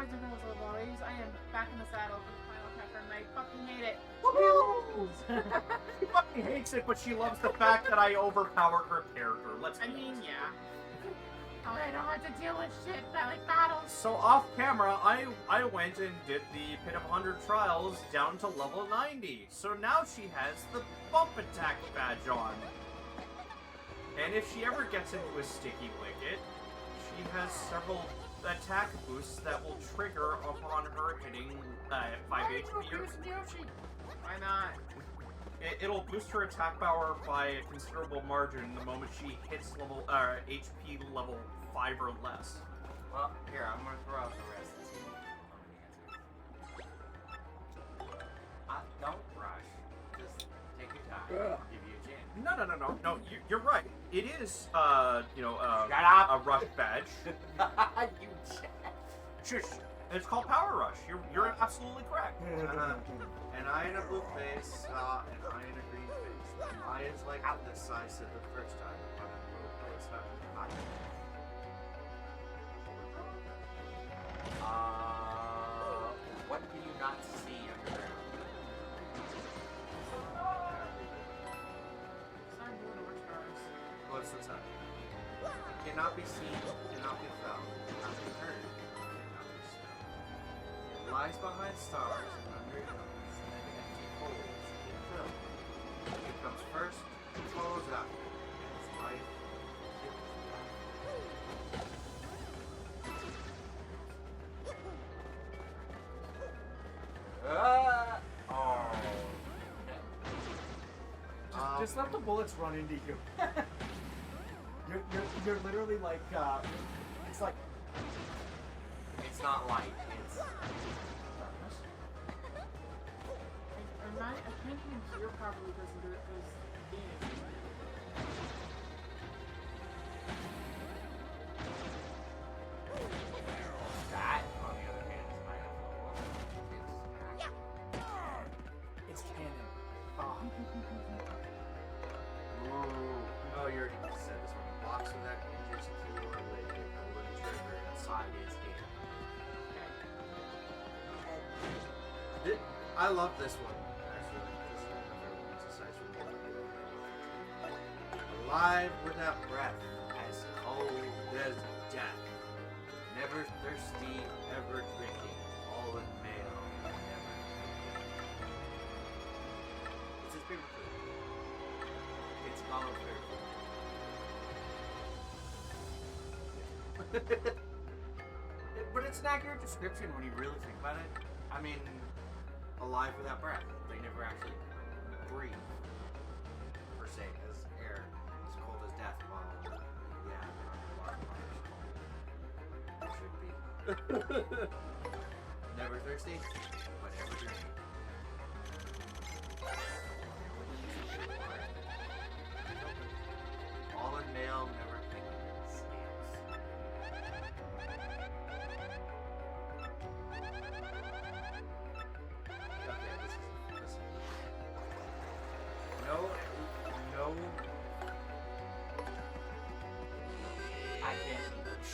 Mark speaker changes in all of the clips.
Speaker 1: boys and girls, little boys. I am back in the saddle for the final chapter, and I fucking hate it.
Speaker 2: She fucking hates it, but she loves the fact that I overpowered her character.
Speaker 1: I mean, yeah. Oh, I don't have to deal with shit. I like battles.
Speaker 2: So off camera, I went and did the Pit of 100 Trials down to level 90. So now she has the bump attack badge on. And if she ever gets into a sticky wicket, she has several attack boosts that will trigger upon her hitting 5 HP or...
Speaker 1: Why not?
Speaker 2: It'll boost her attack power by a considerable margin the moment she hits level HP level 5 or less.
Speaker 3: Well, here, I'm gonna throw out the rest. Don't rush. Just take your time. I'll give you a chance.
Speaker 2: No, you're right. It is,
Speaker 3: Shut up.
Speaker 2: a rush badge.
Speaker 3: You
Speaker 2: Shush. It's called Power Rush. You're absolutely correct.
Speaker 4: An eye in a blue face, an eye in a green face. The eye is like this, I said the first time, but in blue face,
Speaker 3: what do you not see underground?
Speaker 4: What's the time? Cannot be seen, cannot be felt, cannot be heard, cannot be smelled. It lies behind stars and under hills, and empty holes it fills. It comes first, it follows after, and its life kills
Speaker 5: Just let the bullets run into you. You're literally like, it's like...
Speaker 3: It's not light, it's...
Speaker 5: darkness.
Speaker 1: I can't even hear properly because of those games.
Speaker 3: That, on the other hand, is my
Speaker 5: It's canon.
Speaker 4: Oh, you already said this one. Blocks of that injures a keyboard with a golden trigger inside its game. I love this one. Actually, this is another exercise for me. Alive without breath, as cold as death. Never thirsty, ever drinking. All in male, never. It's his favorite food. It's Gollum's favorite food. But it's an accurate description when you really think about it. I mean, alive without breath. They never actually breathe, per se, as air as cold as death. Well, yeah, underwater should be. Never thirsty, but ever drinking. All in male, never thinking. Okay, this is. No.
Speaker 3: I can't English.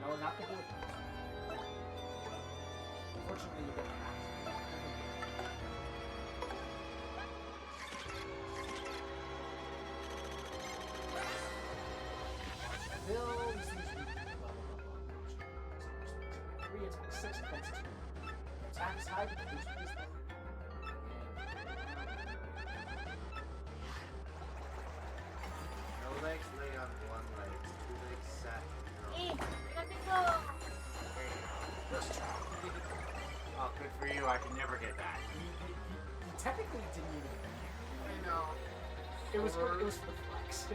Speaker 5: No, not the bullet. Unfortunately, you get hacked. Bill seems to be level up on Monster. 3 attack 6 defense 2. Attack is high, but the boost is low.
Speaker 4: No legs lay on one leg. 2 legs sat.
Speaker 1: Let me go!
Speaker 3: Oh, good for you. I can never get that.
Speaker 5: You technically didn't even be
Speaker 1: I know.
Speaker 5: here. It was for the flex.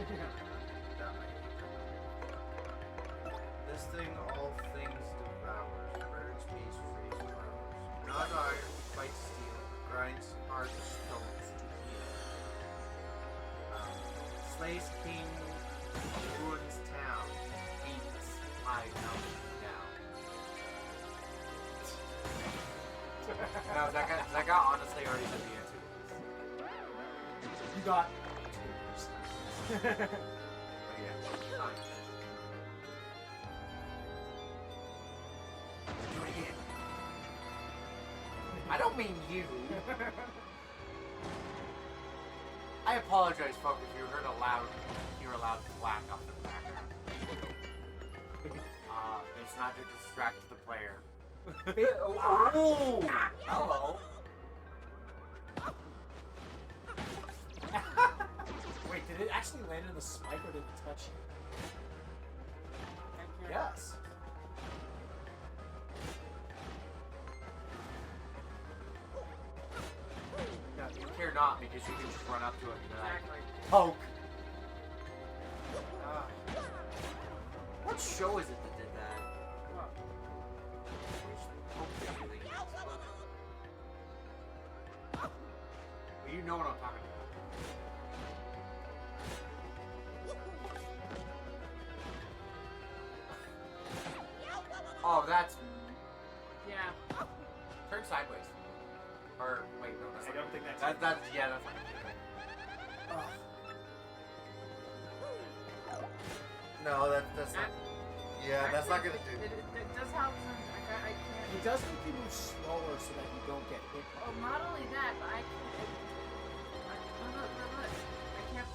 Speaker 4: This thing all things devours. Birds, beasts, trees, flowers. Not iron, fights steel. Grinds hard stones to heal. Slays king, ruins town. Eats high mountain down. No, that guy honestly already did the answer.
Speaker 5: You got 2%.
Speaker 4: But yeah, fine. Do it again. I don't mean you. I apologize, folks, if you heard a loud whack off the background. It's not to distract the player.
Speaker 5: Oh! Hello. Wait, did it actually land in the spike or did it touch you? Yes.
Speaker 4: No, you care not because you can just run up to it and be like,
Speaker 1: Exactly.
Speaker 5: Poke.
Speaker 4: what show is it that did that?
Speaker 1: What?
Speaker 4: You know what I'm talking about. Oh, that's...
Speaker 1: Yeah.
Speaker 4: Turn sideways. Or, wait, no, that's
Speaker 5: I
Speaker 4: not
Speaker 5: don't think that's
Speaker 4: yeah, that's not
Speaker 2: No, that's not. Yeah, that's not gonna do.
Speaker 1: It does help some. I can't.
Speaker 5: It does make you move slower so that you don't get hit.
Speaker 1: Well, not only that, but I can't. Look.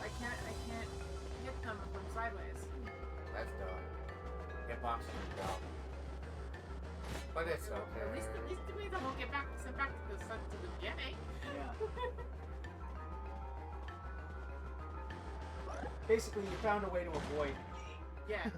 Speaker 1: I can't hit them from sideways.
Speaker 4: That's dumb. Hitboxing is dumb. But it's okay.
Speaker 1: At least it means I won't get sent back to the beginning.
Speaker 5: Yeah. Basically, you found a way to avoid.
Speaker 1: Yeah.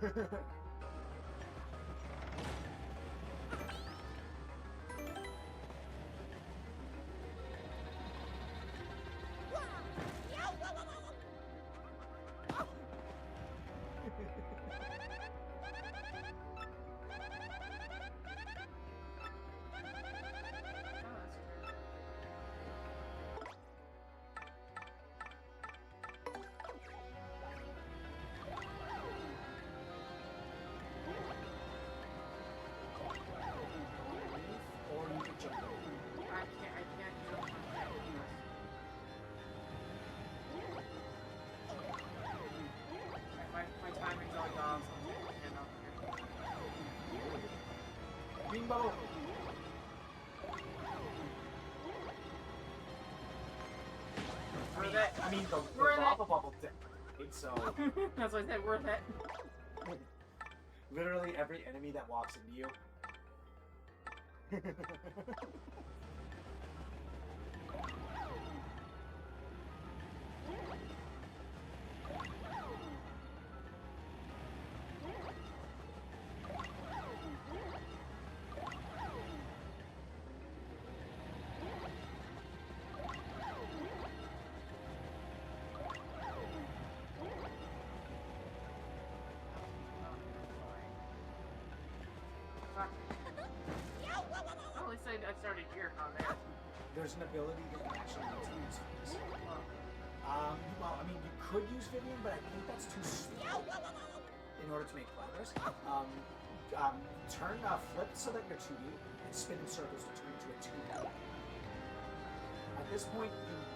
Speaker 5: Or you could jump over.
Speaker 1: I can't jump on that. My timing's always off, so I can't help it.
Speaker 5: Green bubble.
Speaker 1: Worth it.
Speaker 5: I mean, the
Speaker 1: Worth it.
Speaker 5: lava bubble did. So,
Speaker 1: That's why I said worth it.
Speaker 5: literally every enemy that walks into you.
Speaker 1: Fuck. Oh, at least I started here, not there.
Speaker 5: There's an ability that you actually need to use for this. Well, I mean, you could use Vivian, but I think that's too slow in order to make progress. Flip so that you're 2D, and spin in circles to turn into a 2D. At this point,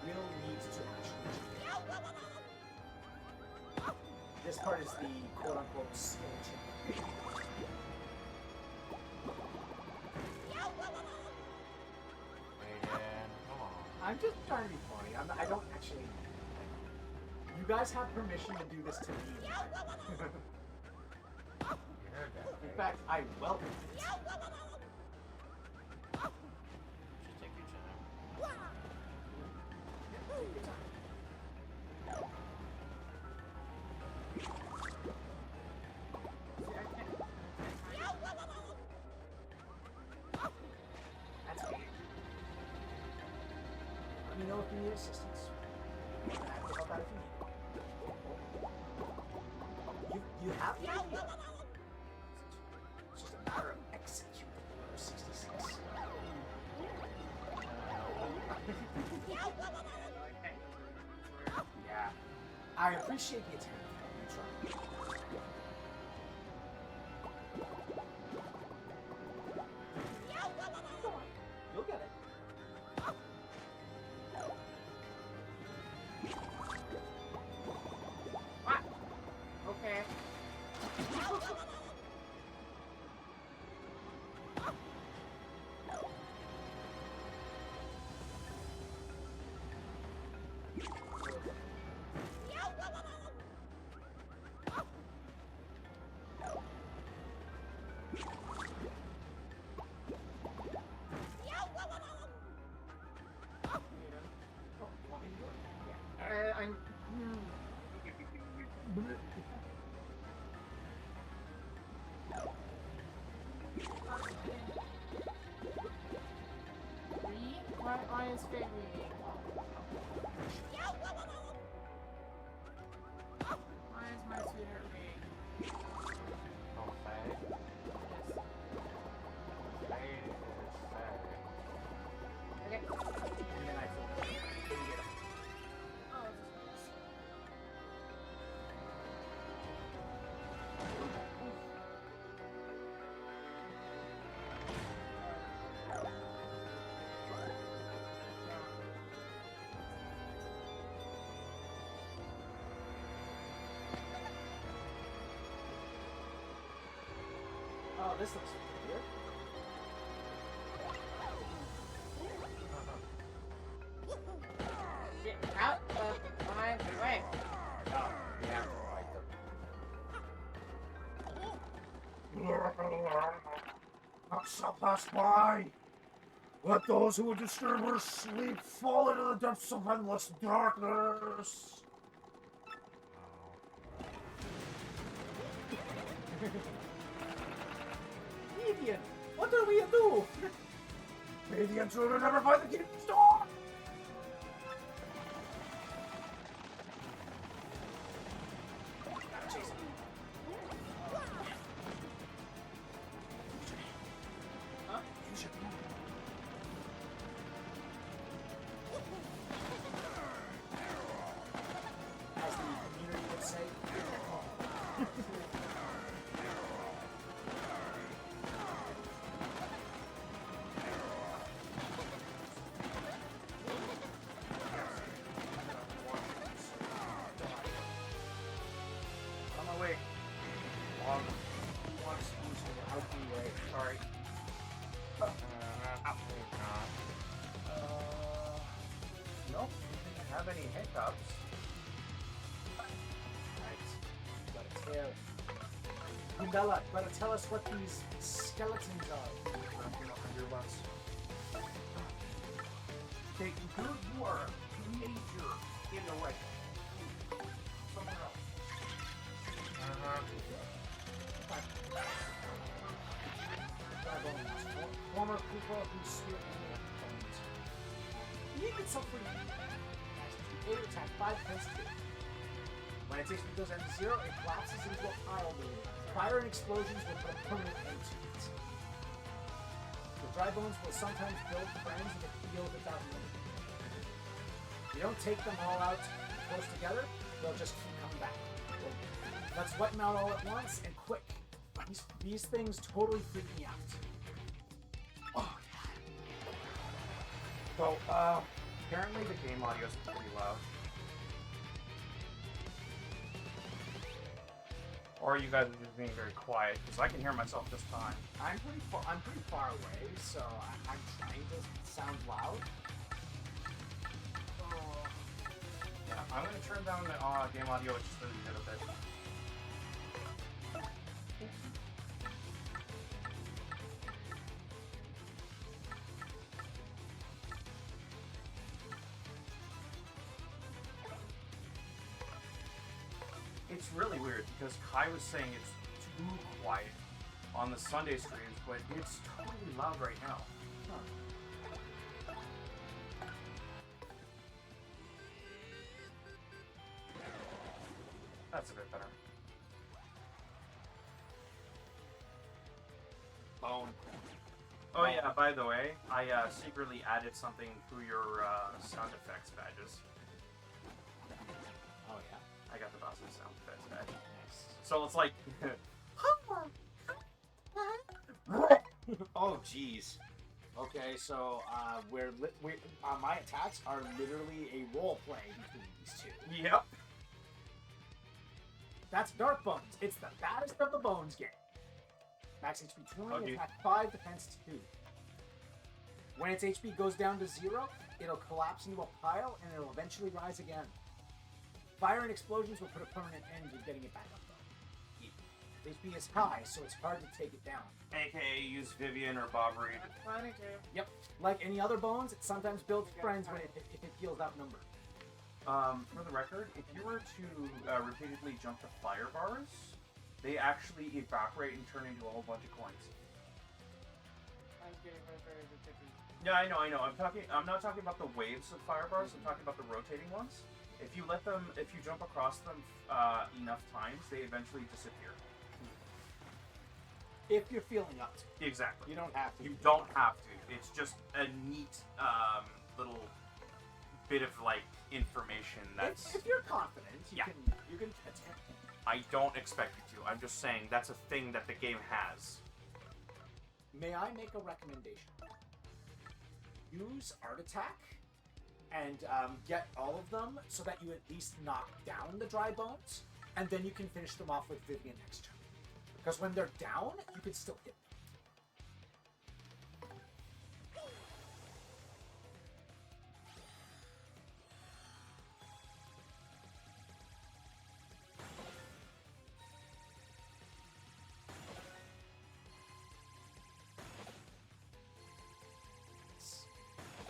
Speaker 5: you will need to actually jump. This part is the quote-unquote skill check. I'm just trying to be funny. I don't actually... You guys have permission to do this to me. In fact, I welcome it.
Speaker 3: Just take your time.
Speaker 5: That's okay. Let me know if you need assistance. I have to help out if you need. You have the idea. It's just a matter of executing number 66. Yeah. I appreciate the attempt. You try. You'll get it.
Speaker 1: is Vivian? Why is my sweetheart ring?
Speaker 3: Oh, Faye. Faye is Faye.
Speaker 1: Okay.
Speaker 5: And then I feel better. Then you get it.
Speaker 1: Oh,
Speaker 5: Oh, this looks familiar.
Speaker 1: get out of my way.
Speaker 5: Oh, you have to fight them.
Speaker 6: Not shall pass by. Let those who would disturb her sleep fall into the depths of endless darkness.
Speaker 5: Vivian, what do we do?
Speaker 6: May the intruder never find the kingdom's door.
Speaker 5: Gotta chase him. Huh?
Speaker 6: You should know.
Speaker 5: As the community would say.
Speaker 2: On my way.
Speaker 5: Wants to use it out the way.
Speaker 2: Sorry. Nope. Didn't have any hiccups.
Speaker 5: Right. Gotta tell. Gundala, gotta tell us what these skeletons are.
Speaker 2: Okay, dude, you are a major in the right. Somewhere else.
Speaker 5: Former people who sleep in the bones. You need some for you. Attack attack 5 times 2. When its HP goes down to 0, it collapses into a pile balloon. Fire and explosions will put a permanent end to it. The dry bones will sometimes build friends in the field without limit. You don't take them all out close together, they'll just keep coming back. Let's wipe them out all at once and quick. These things totally freak me out. Oh,
Speaker 2: So, apparently the game audio is pretty loud. Or you guys are just being very quiet, because I can hear myself this time.
Speaker 5: I'm pretty far away, so I'm trying to sound loud. Oh.
Speaker 2: Yeah, I'm going to turn down the game audio just a little bit. It's really weird because Kai was saying it's too quiet on the Sunday streams, but it's totally loud right now. That's a bit better.
Speaker 5: Bone.
Speaker 2: Oh yeah, by the way, I secretly added something to your sound effects badges.
Speaker 5: Oh yeah.
Speaker 2: I got the Boston sound effects badge.
Speaker 5: Nice.
Speaker 2: So it's like...
Speaker 5: Oh jeez. Okay, so my attacks are literally a role play between these two.
Speaker 2: Yep.
Speaker 5: That's Dark Bones. It's the baddest of the Bones game. Max HP 20,
Speaker 2: Okay.
Speaker 5: attack 5, defense 2. When its HP goes down to 0, it'll collapse into a pile and it'll eventually rise again. Fire and explosions will put a permanent end to getting it back up though. HP is high, so it's hard to take it down.
Speaker 2: AKA use Vivian or Bob Reed.
Speaker 1: Funny too.
Speaker 5: Yep. Like any other Bones, it sometimes builds friends when if it feels outnumbered.
Speaker 2: For the record, if you were to repeatedly jump to fire bars, they actually evaporate and turn into a whole bunch of coins.
Speaker 1: was getting very ridiculous.
Speaker 2: Yeah, I know. I'm not talking about the waves of fire bars. I'm talking about the rotating ones. If you jump across them enough times, they eventually disappear.
Speaker 5: If you're feeling up to it.
Speaker 2: Exactly.
Speaker 5: You don't have to.
Speaker 2: You don't have to. It's just a neat little bit of like information that's.
Speaker 5: If you're confident, you
Speaker 2: Yeah.
Speaker 5: can attempt it.
Speaker 2: I don't expect you to. I'm just saying that's a thing that the game has.
Speaker 5: May I make a recommendation? Use Art Attack and get all of them so that you at least knock down the dry bones, and then you can finish them off with Vivian next turn. Because when they're down, you can still hit them.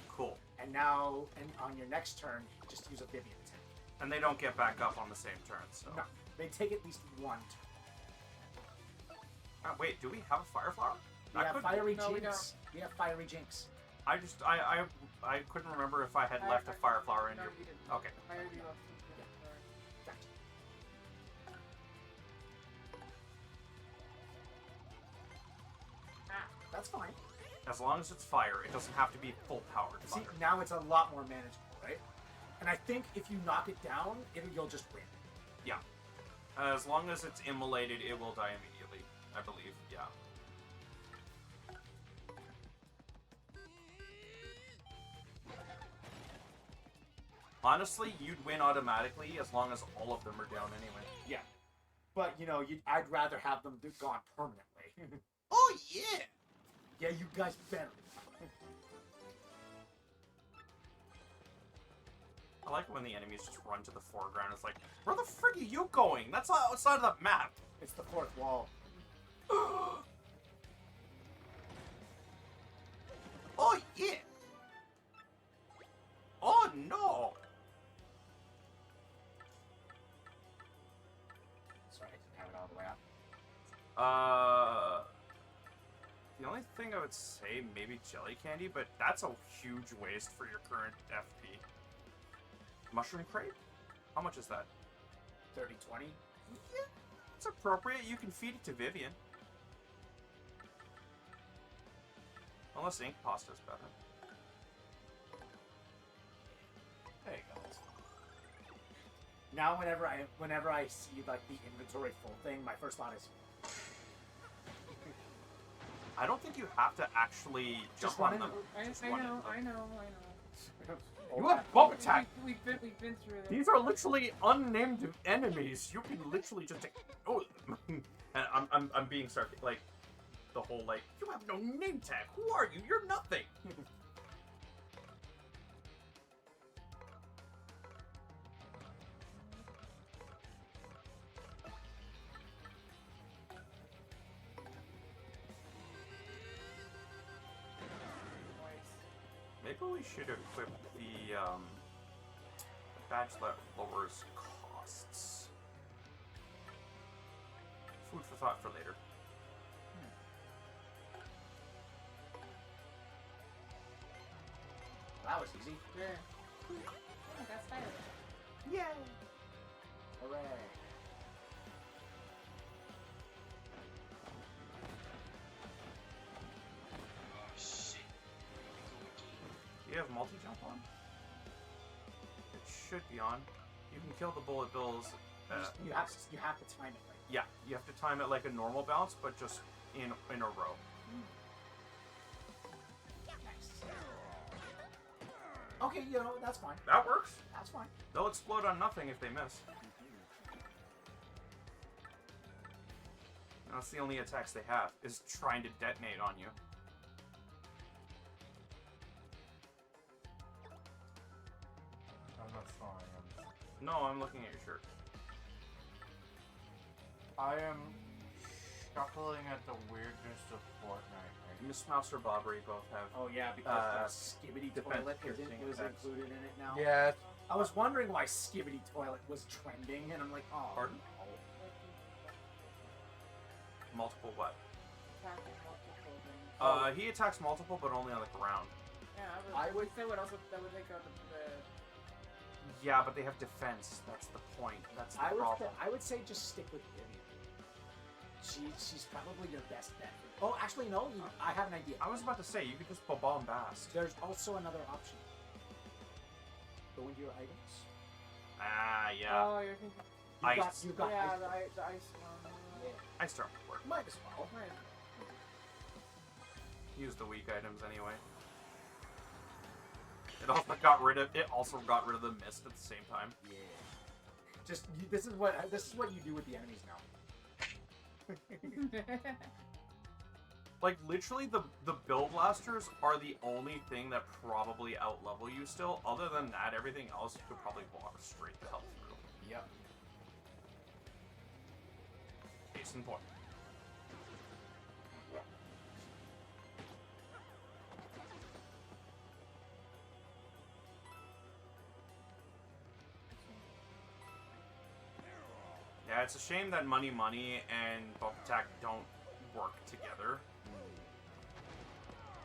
Speaker 2: Cool.
Speaker 5: And now, on your next turn, just use a Vivian attack.
Speaker 2: And they don't get back up on the same turn, so.
Speaker 5: No, they take at least one turn.
Speaker 2: Wait, do we have a fire flower?
Speaker 5: We have Fiery
Speaker 1: No, we
Speaker 5: Jinx. We have Fiery Jinx.
Speaker 2: I couldn't remember if I had left a fire flower in
Speaker 1: no,
Speaker 2: here.
Speaker 1: you didn't.
Speaker 2: Okay.
Speaker 1: I already left something. Sorry.
Speaker 5: Gotcha.
Speaker 1: Ah.
Speaker 5: That's fine.
Speaker 2: As long as it's fire, it doesn't have to be full powered
Speaker 5: See,
Speaker 2: fire.
Speaker 5: now it's a lot more manageable, right? And I think if you knock it down, you'll just win.
Speaker 2: Yeah. As long as it's immolated, it will die immediately. I believe. Yeah. Honestly, you'd win automatically as long as all of them are down anyway.
Speaker 5: Yeah. But, I'd rather have them gone permanently.
Speaker 2: Oh yeah!
Speaker 5: Yeah, you guys better.
Speaker 2: I like when the enemies just run to the foreground. It's like, where the frick are you going? That's outside of the map.
Speaker 5: It's the fourth wall.
Speaker 2: Oh yeah! Oh no!
Speaker 5: Sorry, I didn't have it all the way up.
Speaker 2: The only thing I would say, maybe jelly candy, but that's a huge waste for your current FP. Mushroom crate? How much is that?
Speaker 5: 30, 20?
Speaker 2: Yeah, it's appropriate. You can feed it to Vivian. Unless ink pasta's better.
Speaker 5: There you go. Now, whenever I see like the inventory full thing, my first thought is
Speaker 2: I don't think you have to actually
Speaker 5: Just
Speaker 2: jump
Speaker 5: run
Speaker 2: on them.
Speaker 1: I
Speaker 2: Just
Speaker 1: know,
Speaker 2: run
Speaker 1: I
Speaker 2: into
Speaker 1: know,
Speaker 2: them.
Speaker 1: I know.
Speaker 2: You have bump attack!
Speaker 1: We've been through this.
Speaker 2: These are literally unnamed enemies. You can literally just take. Oh, and I'm being sarcastic. Like the whole like you have no name tag. Who are you? You're nothing. Maybe we should equip the badge that lowers costs. Food for thought for later.
Speaker 5: that was easy.
Speaker 1: Yeah. Oh, that's fire.
Speaker 5: Yay! Hooray!
Speaker 2: Do you have multi-jump on? It should be on. You can kill the bullet bills.
Speaker 5: You have to time it right.
Speaker 2: Yeah, you have to time it like a normal bounce, but just in a row.
Speaker 5: Nice. Okay, that's fine.
Speaker 2: That works.
Speaker 5: That's fine.
Speaker 2: They'll explode on nothing if they miss. That's the only attacks they have, is trying to detonate on you.
Speaker 6: I'm not sorry.
Speaker 2: No, I'm looking at your shirt.
Speaker 6: I am chuckling at the weirdness of Fortnite.
Speaker 2: Miss Mouse or Bobbery both have.
Speaker 5: Oh yeah, because the Skibbity
Speaker 2: defense
Speaker 5: Toilet
Speaker 2: piercing
Speaker 5: was
Speaker 2: attacks.
Speaker 5: included in it now.
Speaker 6: Yeah.
Speaker 5: I was wondering why Skibbity Toilet was trending, and I'm like, oh.
Speaker 2: Pardon?
Speaker 5: no.
Speaker 2: Multiple what?
Speaker 1: Attack with multiple things.
Speaker 2: He attacks multiple, but only on the ground.
Speaker 1: Yeah,
Speaker 5: I would-
Speaker 1: say what else that would take out the
Speaker 2: Yeah, but they have defense. That's the point. That's the problem.
Speaker 5: I would say just stick with Vivian. She's probably your best bet. Oh, actually, no. I have an idea.
Speaker 2: I was about to say, you could just bombast.
Speaker 5: There's also another option. Go into your items.
Speaker 2: Ah, yeah.
Speaker 1: Oh, you're thinking.
Speaker 2: Ice.
Speaker 5: You've got
Speaker 1: Yeah,
Speaker 5: ice.
Speaker 1: the ice one.
Speaker 5: Yeah.
Speaker 2: I start with work.
Speaker 5: Might as well.
Speaker 1: Right.
Speaker 2: Use the weak items anyway. It also got rid of the mist at the same time.
Speaker 5: Yeah. Just this is what you do with the enemies now.
Speaker 2: Like, literally, the Bill Blasters are the only thing that probably out-level you still. Other than that, everything else you could probably walk straight the hell through.
Speaker 5: Yep.
Speaker 2: Case in point. Yeah, it's a shame that Money and Bump Attack don't work together.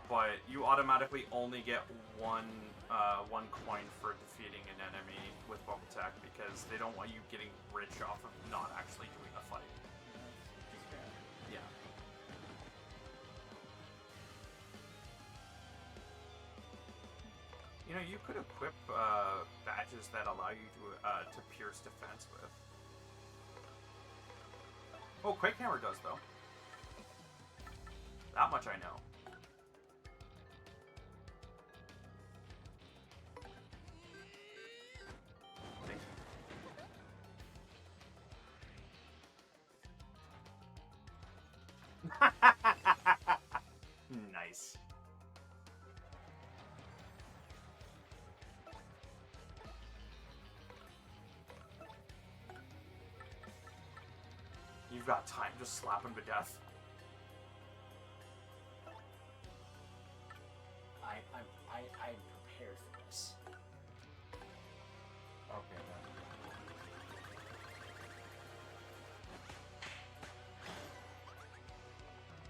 Speaker 2: But you automatically only get one coin for defeating an enemy with Bump Attack because they don't want you getting rich off of not actually doing the fight. Yeah. You know, you could equip badges that allow you to pierce defense with. Oh, Quake Hammer does, though. That much I know. Nice. You've got time, just slap him to death.
Speaker 5: I'm prepared for this.
Speaker 4: Okay, then.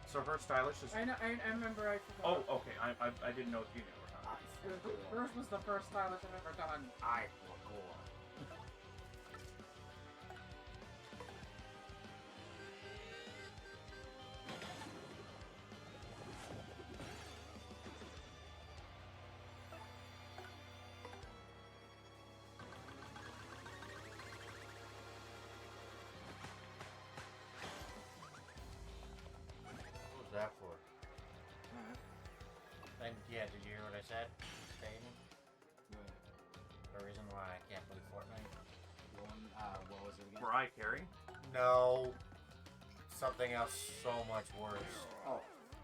Speaker 2: So her stylish is.
Speaker 1: I know. I remember. I
Speaker 2: Oh,
Speaker 1: forgot.
Speaker 2: okay. I didn't know if you knew or not.
Speaker 1: First was the first stylish I've ever done.
Speaker 5: I will go on.
Speaker 4: What was that for? And yeah, did you hear what I said? Statement? The reason why I can't play Fortnite?
Speaker 5: What was it again?
Speaker 2: Mariah Carey?
Speaker 4: No. Something else so much worse.
Speaker 5: Oh.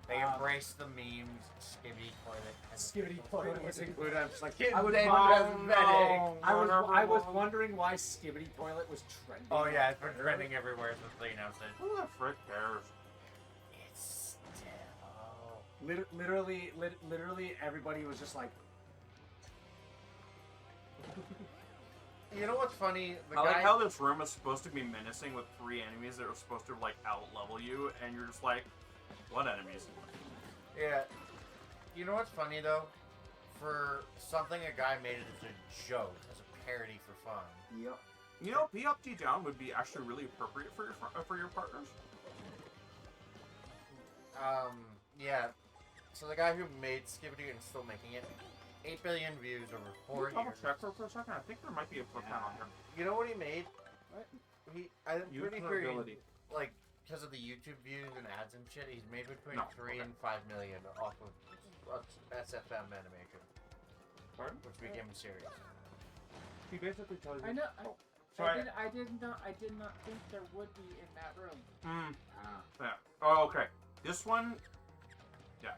Speaker 4: They embraced the memes, Skibby Toilet.
Speaker 5: Skibbity Toilet was included. I'm just like,
Speaker 4: Kid
Speaker 5: I was,
Speaker 4: David
Speaker 5: wondering-
Speaker 4: Cosmetic.
Speaker 5: I was wondering why Skibbity Toilet was trending.
Speaker 4: Oh yeah, it's been trending everywhere since they announced it.
Speaker 2: Who the frick cares?
Speaker 4: It's still...
Speaker 5: Literally, everybody was just like,
Speaker 4: You know what's funny? The
Speaker 2: I like
Speaker 4: guy...
Speaker 2: how this room is supposed to be menacing with 3 enemies that are supposed to, like, out-level you, and you're just like, what enemies?
Speaker 4: Yeah. You know what's funny, though? For something a guy made it as a joke, as a parody for fun.
Speaker 5: yep.
Speaker 2: You know, P up, D down would be actually really appropriate for your partners.
Speaker 4: Yeah. So the guy who made Skibidi and still making it, 8 billion views over 4
Speaker 2: Double
Speaker 4: years.
Speaker 2: check for a second. I think there might be a flip count on here.
Speaker 4: You know what he made?
Speaker 1: What?
Speaker 4: I'm pretty sure he,
Speaker 2: Ability.
Speaker 4: like, because of the YouTube views and ads and shit, he's made between
Speaker 2: No,
Speaker 4: 3 and 5 million off of SFM animation,
Speaker 2: Pardon?
Speaker 4: which became a series.
Speaker 2: He basically tells you.
Speaker 1: I know.
Speaker 2: Sorry.
Speaker 1: I did not think there would be in that room.
Speaker 2: Yeah. Oh, okay. This one. Yeah.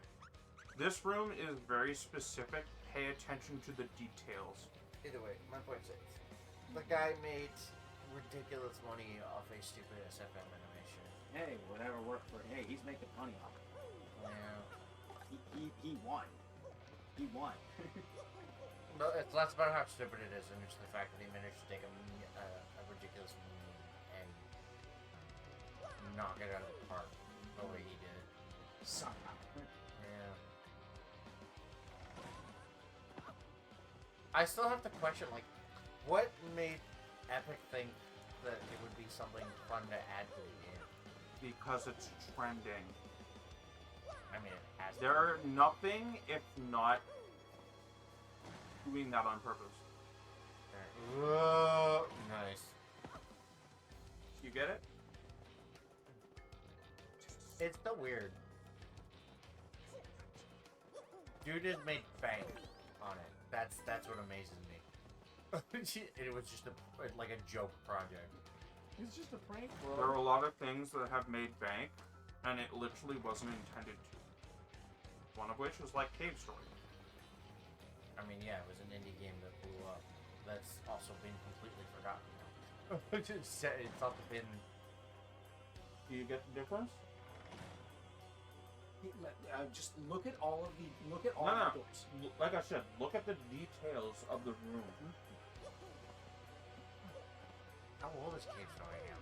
Speaker 2: This room is very specific. Pay attention to the details.
Speaker 4: Either way, my point is, the guy made ridiculous money off a stupid SFM animation.
Speaker 5: Hey, whatever worked for him. Hey, he's making money off it.
Speaker 4: Yeah.
Speaker 5: He won. He won.
Speaker 4: No, it's less about how stupid it is and just the fact that he managed to take a ridiculous meme and knock it out of the park the way he did.
Speaker 5: Somehow.
Speaker 4: Yeah.
Speaker 3: I still have to question, like, what made Epic think that it would be something fun to add to the game?
Speaker 2: Because it's trending.
Speaker 3: I mean, it has to.
Speaker 2: They're nothing if not doing that on purpose.
Speaker 3: Nice.
Speaker 2: You get it?
Speaker 3: It's so weird. Dude has made bank on it. That's what amazes me. It was just like a joke project.
Speaker 5: It's just a prank, bro.
Speaker 2: There are a lot of things that have made bank, and it literally wasn't intended to. One of which was like Cave Story.
Speaker 3: I mean, yeah, it was an indie game that blew up. That's also been completely forgotten now. It's not been.
Speaker 2: Do you get the difference?
Speaker 5: Just look at all of the
Speaker 2: No.
Speaker 5: doors.
Speaker 2: Like I said, look at the details of the room.
Speaker 3: How old is Cave Story now?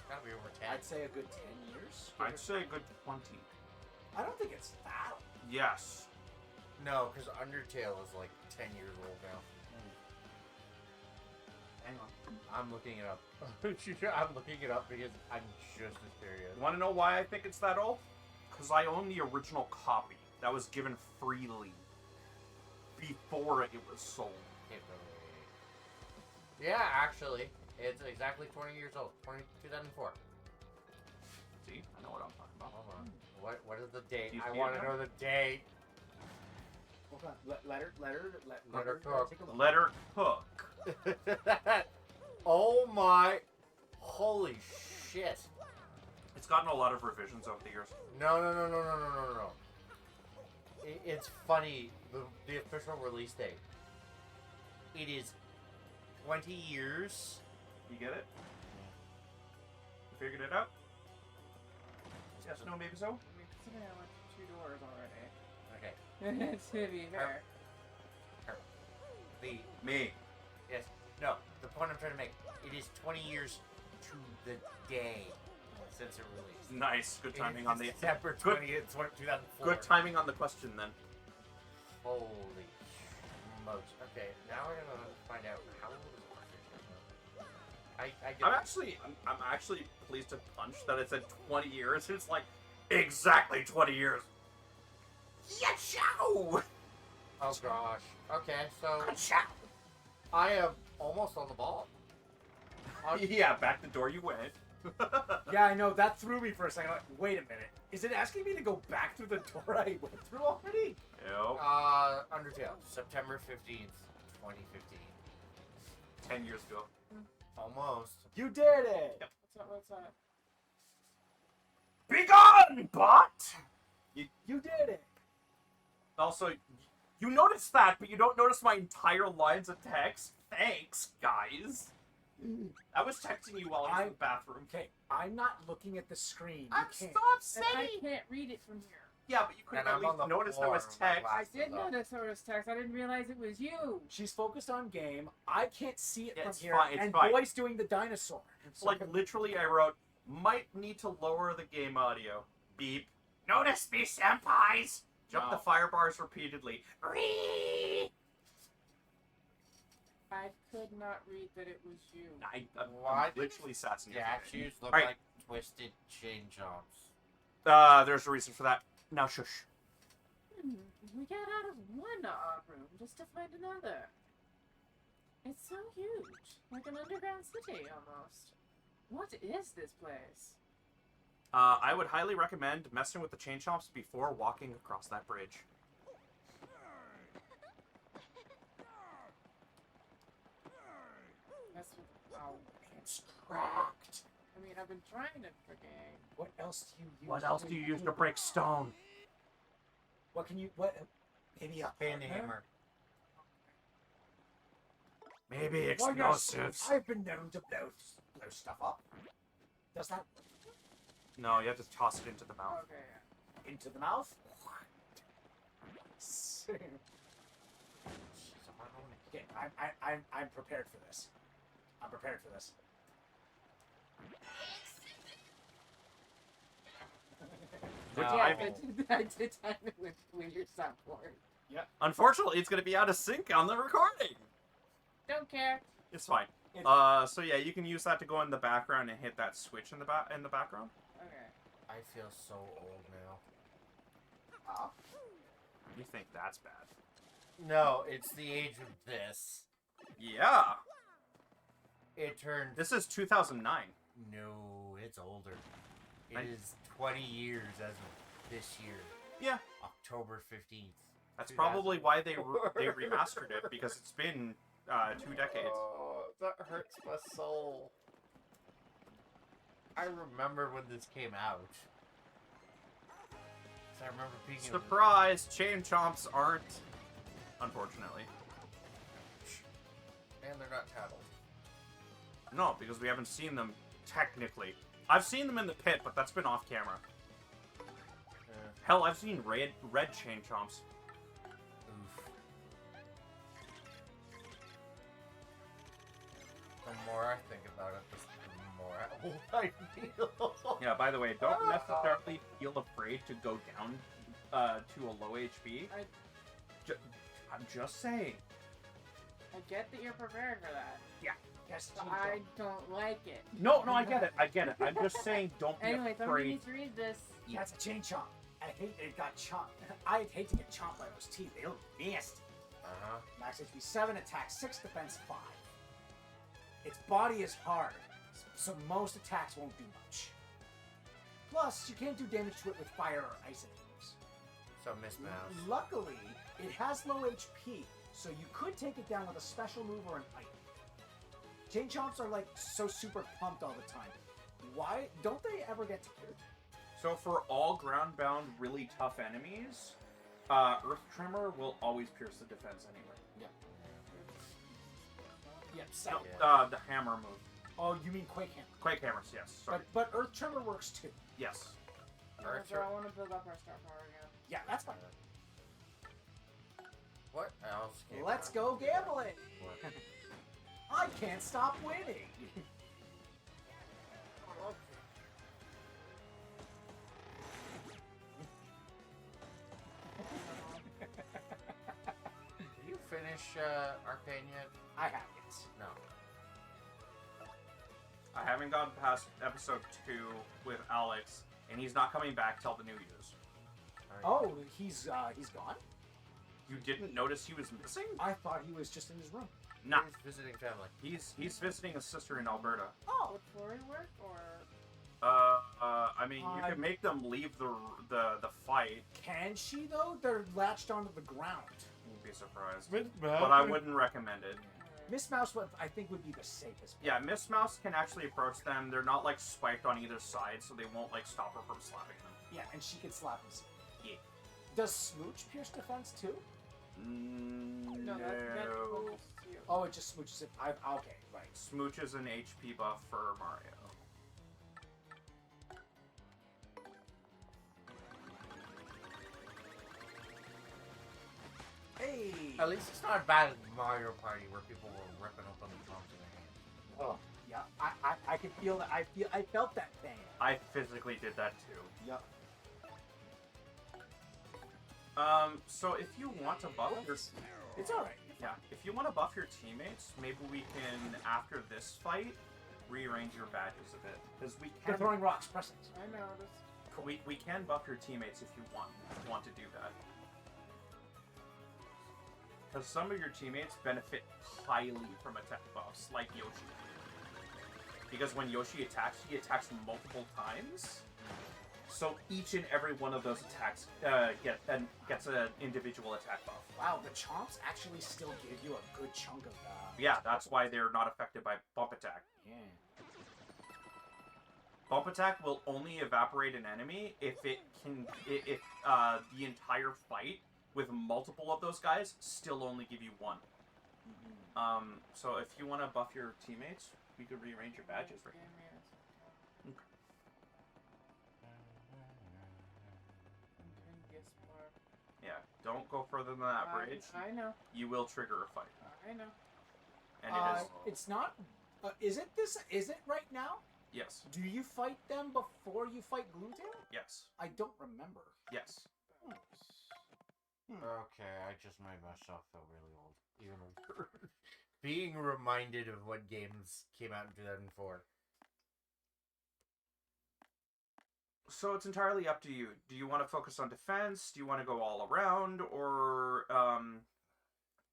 Speaker 3: Gotta be over 10.
Speaker 5: I'd say a good 10 years.
Speaker 2: I'd say a good 20.
Speaker 5: I don't think it's that old.
Speaker 2: Yes.
Speaker 3: No, because Undertale is like 10 years old now.
Speaker 2: Hang on.
Speaker 3: I'm looking it up. I'm looking it up because I'm just as curious.
Speaker 2: You want to know why I think it's that old? Because I own the original copy that was given freely before it was sold.
Speaker 3: Yeah, actually, it's exactly 20 years old. 2004.
Speaker 2: See? I know what I'm talking about.
Speaker 3: Hold on. What is the date?
Speaker 2: Do you
Speaker 3: I
Speaker 2: see
Speaker 3: want
Speaker 2: it
Speaker 3: to
Speaker 2: now?
Speaker 3: know the date.
Speaker 5: Hold on. Let her
Speaker 3: cook.
Speaker 5: take a look.
Speaker 2: Let her cook.
Speaker 3: Oh my. Holy shit.
Speaker 2: It's gotten a lot of revisions over the years.
Speaker 3: No. It's funny. The official release date. It is 20 years.
Speaker 2: You get it? You figured it out? Yes, no, maybe so?
Speaker 1: I mean, considering I went through 2 doors already.
Speaker 3: Okay.
Speaker 1: To be fair.
Speaker 3: The
Speaker 2: Me.
Speaker 3: yes. No. The point I'm trying to make. It is 20 years to the day since it released.
Speaker 2: Nice. Good timing on the
Speaker 3: December
Speaker 2: good-
Speaker 3: 20th, 2004.
Speaker 2: Good timing on the question then.
Speaker 3: Holy smokes. Okay, now we're gonna find out how old is Orphan.
Speaker 2: I'm actually pleased to punch that it said 20 years. It's like exactly 20 years. Yachow!
Speaker 3: Oh gosh. Okay, so
Speaker 2: Yachow!
Speaker 3: I am almost on the ball.
Speaker 2: Yeah, back the door you went.
Speaker 5: Yeah, I know. That threw me for a second. Like, wait a minute. Is it asking me to go back through the door I went through already?
Speaker 2: Yep.
Speaker 3: Undertale, September 15th, 2015.
Speaker 2: 10 years ago.
Speaker 3: Almost.
Speaker 5: You did it!
Speaker 2: Yep.
Speaker 1: What's that?
Speaker 2: Be gone, bot!
Speaker 5: You did it!
Speaker 2: Also, you noticed that, but you don't notice my entire lines of text. Thanks, guys. I was texting you while I was in the bathroom.
Speaker 5: Okay, I'm not looking at the screen.
Speaker 2: I'm
Speaker 5: You can't.
Speaker 2: stop
Speaker 1: And I
Speaker 2: saying.
Speaker 1: can't read it from here.
Speaker 2: Yeah, but you could
Speaker 3: And
Speaker 2: have
Speaker 3: I'm
Speaker 2: at
Speaker 3: on
Speaker 2: least
Speaker 3: the
Speaker 2: noticed there was
Speaker 3: floor with my
Speaker 2: text.
Speaker 1: I
Speaker 3: glasses
Speaker 1: did
Speaker 3: up.
Speaker 1: notice there was text. I didn't realize it was you.
Speaker 5: She's focused on game. I can't see it
Speaker 2: Yeah,
Speaker 5: from
Speaker 2: it's
Speaker 5: here.
Speaker 2: fine, it's
Speaker 5: and
Speaker 2: fine.
Speaker 5: Boy's doing the dinosaur.
Speaker 2: Like, literally, I wrote, might need to lower the game audio. Beep. Notice me, senpais! Jump
Speaker 3: No.
Speaker 2: the fire bars repeatedly. Ree!
Speaker 1: I could not read that it was you.
Speaker 2: I'm
Speaker 3: Why did
Speaker 2: literally sassing you.
Speaker 3: Yeah, shoes look
Speaker 2: Alright.
Speaker 3: like twisted chain jumps.
Speaker 2: There's a reason for that. Now shush.
Speaker 1: We got out of one room just to find another. It's so huge, like an underground city almost. What is this place?
Speaker 2: I would highly recommend messing with the chain chomps before walking across that bridge.
Speaker 1: That's oh,
Speaker 5: It's cracked.
Speaker 1: I mean, I've been trying to freaking.
Speaker 5: What else do you use?
Speaker 2: What else do you use to break stone?
Speaker 5: What can you? What? Maybe a
Speaker 3: Pin hammer.
Speaker 2: Maybe
Speaker 5: Why, yes,
Speaker 2: explosives.
Speaker 5: I've been known to blow stuff up. Does that
Speaker 2: No, you have to toss it into the mouth.
Speaker 1: Okay, yeah.
Speaker 5: into the mouth? Okay, I'm prepared for this. I'm prepared for this.
Speaker 2: No,
Speaker 1: Yeah,
Speaker 2: I
Speaker 1: I did time it with your soundboard.
Speaker 5: Yep.
Speaker 2: Unfortunately, it's going to be out of sync on the recording.
Speaker 1: Don't care.
Speaker 2: It's fine.
Speaker 5: It's-
Speaker 2: So yeah, you can use that to go in the background and hit that switch in the background.
Speaker 1: Okay.
Speaker 3: I feel so old now.
Speaker 2: You think that's bad?
Speaker 3: No, it's the age of this.
Speaker 2: Yeah.
Speaker 3: It turned.
Speaker 2: This is 2009.
Speaker 3: No, it's older. It
Speaker 2: I-
Speaker 3: is 20 years as of this year.
Speaker 2: Yeah.
Speaker 3: October 15th.
Speaker 2: That's probably why they remastered it, because it's been 2 decades.
Speaker 3: Oh, that hurts my soul. I remember when this came out. 'Cause I remember being
Speaker 2: Surprise! Chain chomps aren't, unfortunately.
Speaker 3: And they're not tattled.
Speaker 2: No, because we haven't seen them technically. I've seen them in the pit, but that's been off camera.
Speaker 3: Yeah.
Speaker 2: Hell, I've seen red chain chomps.
Speaker 3: Oof. The more I think about it, the more old I feel.
Speaker 2: Yeah, by the way, don't necessarily feel afraid to go down to a low HP. I'm just saying.
Speaker 1: I get that you're prepared for that.
Speaker 5: Yes,
Speaker 1: But I don't like it.
Speaker 2: No, I get it. I'm just saying, don't be
Speaker 1: Anyway, don't
Speaker 2: afraid.
Speaker 1: need to read this.
Speaker 5: Yeah, it's a chain chomp. I hate it got chomped. I'd hate to get chomped by those teeth. They look nasty.
Speaker 3: Uh-huh.
Speaker 5: Max HP 7, attack 6, defense 5. Its body is hard, so most attacks won't do much. Plus, you can't do damage to it with fire or ice attacks.
Speaker 3: So Miss Mouse.
Speaker 5: Luckily, it has low HP, so you could take it down with a special move or an item. Chain chomps are like so super pumped all the time. Why don't they ever get tired?
Speaker 2: So for all ground-bound, really tough enemies, Earth Tremor will always pierce the defense anyway.
Speaker 5: Yeah,
Speaker 2: No,
Speaker 5: second.
Speaker 2: the hammer move.
Speaker 5: Oh, you mean Quake Hammer?
Speaker 2: Quake hammers, yes. Sorry.
Speaker 5: But Earth Tremor works too.
Speaker 2: Yes.
Speaker 1: So I want to build up our star power again.
Speaker 5: Yeah, that's fine.
Speaker 3: What else? came
Speaker 5: Let's
Speaker 3: out?
Speaker 5: go gambling.
Speaker 3: What?
Speaker 5: I can't stop winning.
Speaker 3: Did you finish Arcane yet?
Speaker 5: I have it.
Speaker 3: No.
Speaker 2: I haven't gotten past episode 2 with Alex, and he's not coming back till the New Year's.
Speaker 5: Oh, he's gone?
Speaker 2: You didn't notice he was missing?
Speaker 5: I thought he was just in his room.
Speaker 2: Nah.
Speaker 3: He's visiting family.
Speaker 2: He's visiting his sister in Alberta.
Speaker 5: Oh,
Speaker 1: Would Flurry work or?
Speaker 2: I mean, you could make them leave the fight.
Speaker 5: can she though? They're latched onto the ground.
Speaker 2: You'd be surprised.
Speaker 3: But
Speaker 2: But I wouldn't recommend it.
Speaker 5: Miss Mouse, I think, would be the safest.
Speaker 2: Yeah, Miss Mouse can actually approach them. They're not, like, spiked on either side, so they won't, like, stop her from slapping them.
Speaker 5: Yeah, and she could slap him.
Speaker 2: Yeah.
Speaker 5: Does Smooch pierce defense too?
Speaker 1: No, that's focused to you.
Speaker 5: Oh, it just smooches it. Okay, right.
Speaker 2: Smooch is an HP buff for Mario.
Speaker 5: Hey.
Speaker 3: At least it's not bad at Mario Party where people were ripping open the trunks in their hands.
Speaker 5: Oh, yeah. I can feel that. I felt that pain.
Speaker 2: I physically did that, too.
Speaker 5: Yep.
Speaker 2: So if you want to buff your...
Speaker 5: It's all right.
Speaker 2: Yeah, if you want to buff your teammates, maybe we can, after this fight, rearrange your badges a bit. Because we
Speaker 5: They're
Speaker 2: can...
Speaker 5: throwing rocks. Press it.
Speaker 1: I noticed.
Speaker 2: We can buff your teammates if you want to do that. Because some of your teammates benefit highly from attack buffs, like Yoshi. Because when Yoshi attacks, he attacks multiple times. So each and every one of those attacks gets an individual attack buff.
Speaker 5: Wow, the chomps actually still give you a good chunk of.
Speaker 2: Yeah, that's why they're not affected by bump attack.
Speaker 5: Yeah.
Speaker 2: Bump attack will only evaporate an enemy if the entire fight with multiple of those guys still only give you one. So if you want to buff your teammates, we could rearrange your badges right now. Yeah, don't go further than that bridge.
Speaker 1: I know.
Speaker 2: You will trigger a fight.
Speaker 1: I know.
Speaker 2: And it is...
Speaker 5: It's not. Is it this? Is it right now?
Speaker 2: Yes.
Speaker 5: Do you fight them before you fight Gloomtail?
Speaker 2: Yes.
Speaker 5: I don't remember.
Speaker 2: Yes.
Speaker 3: Okay, I just made myself feel really old. Even being reminded of what games came out in 2004.
Speaker 2: So it's entirely up to you. Do you want to focus on defense? Do you want to go all around? Or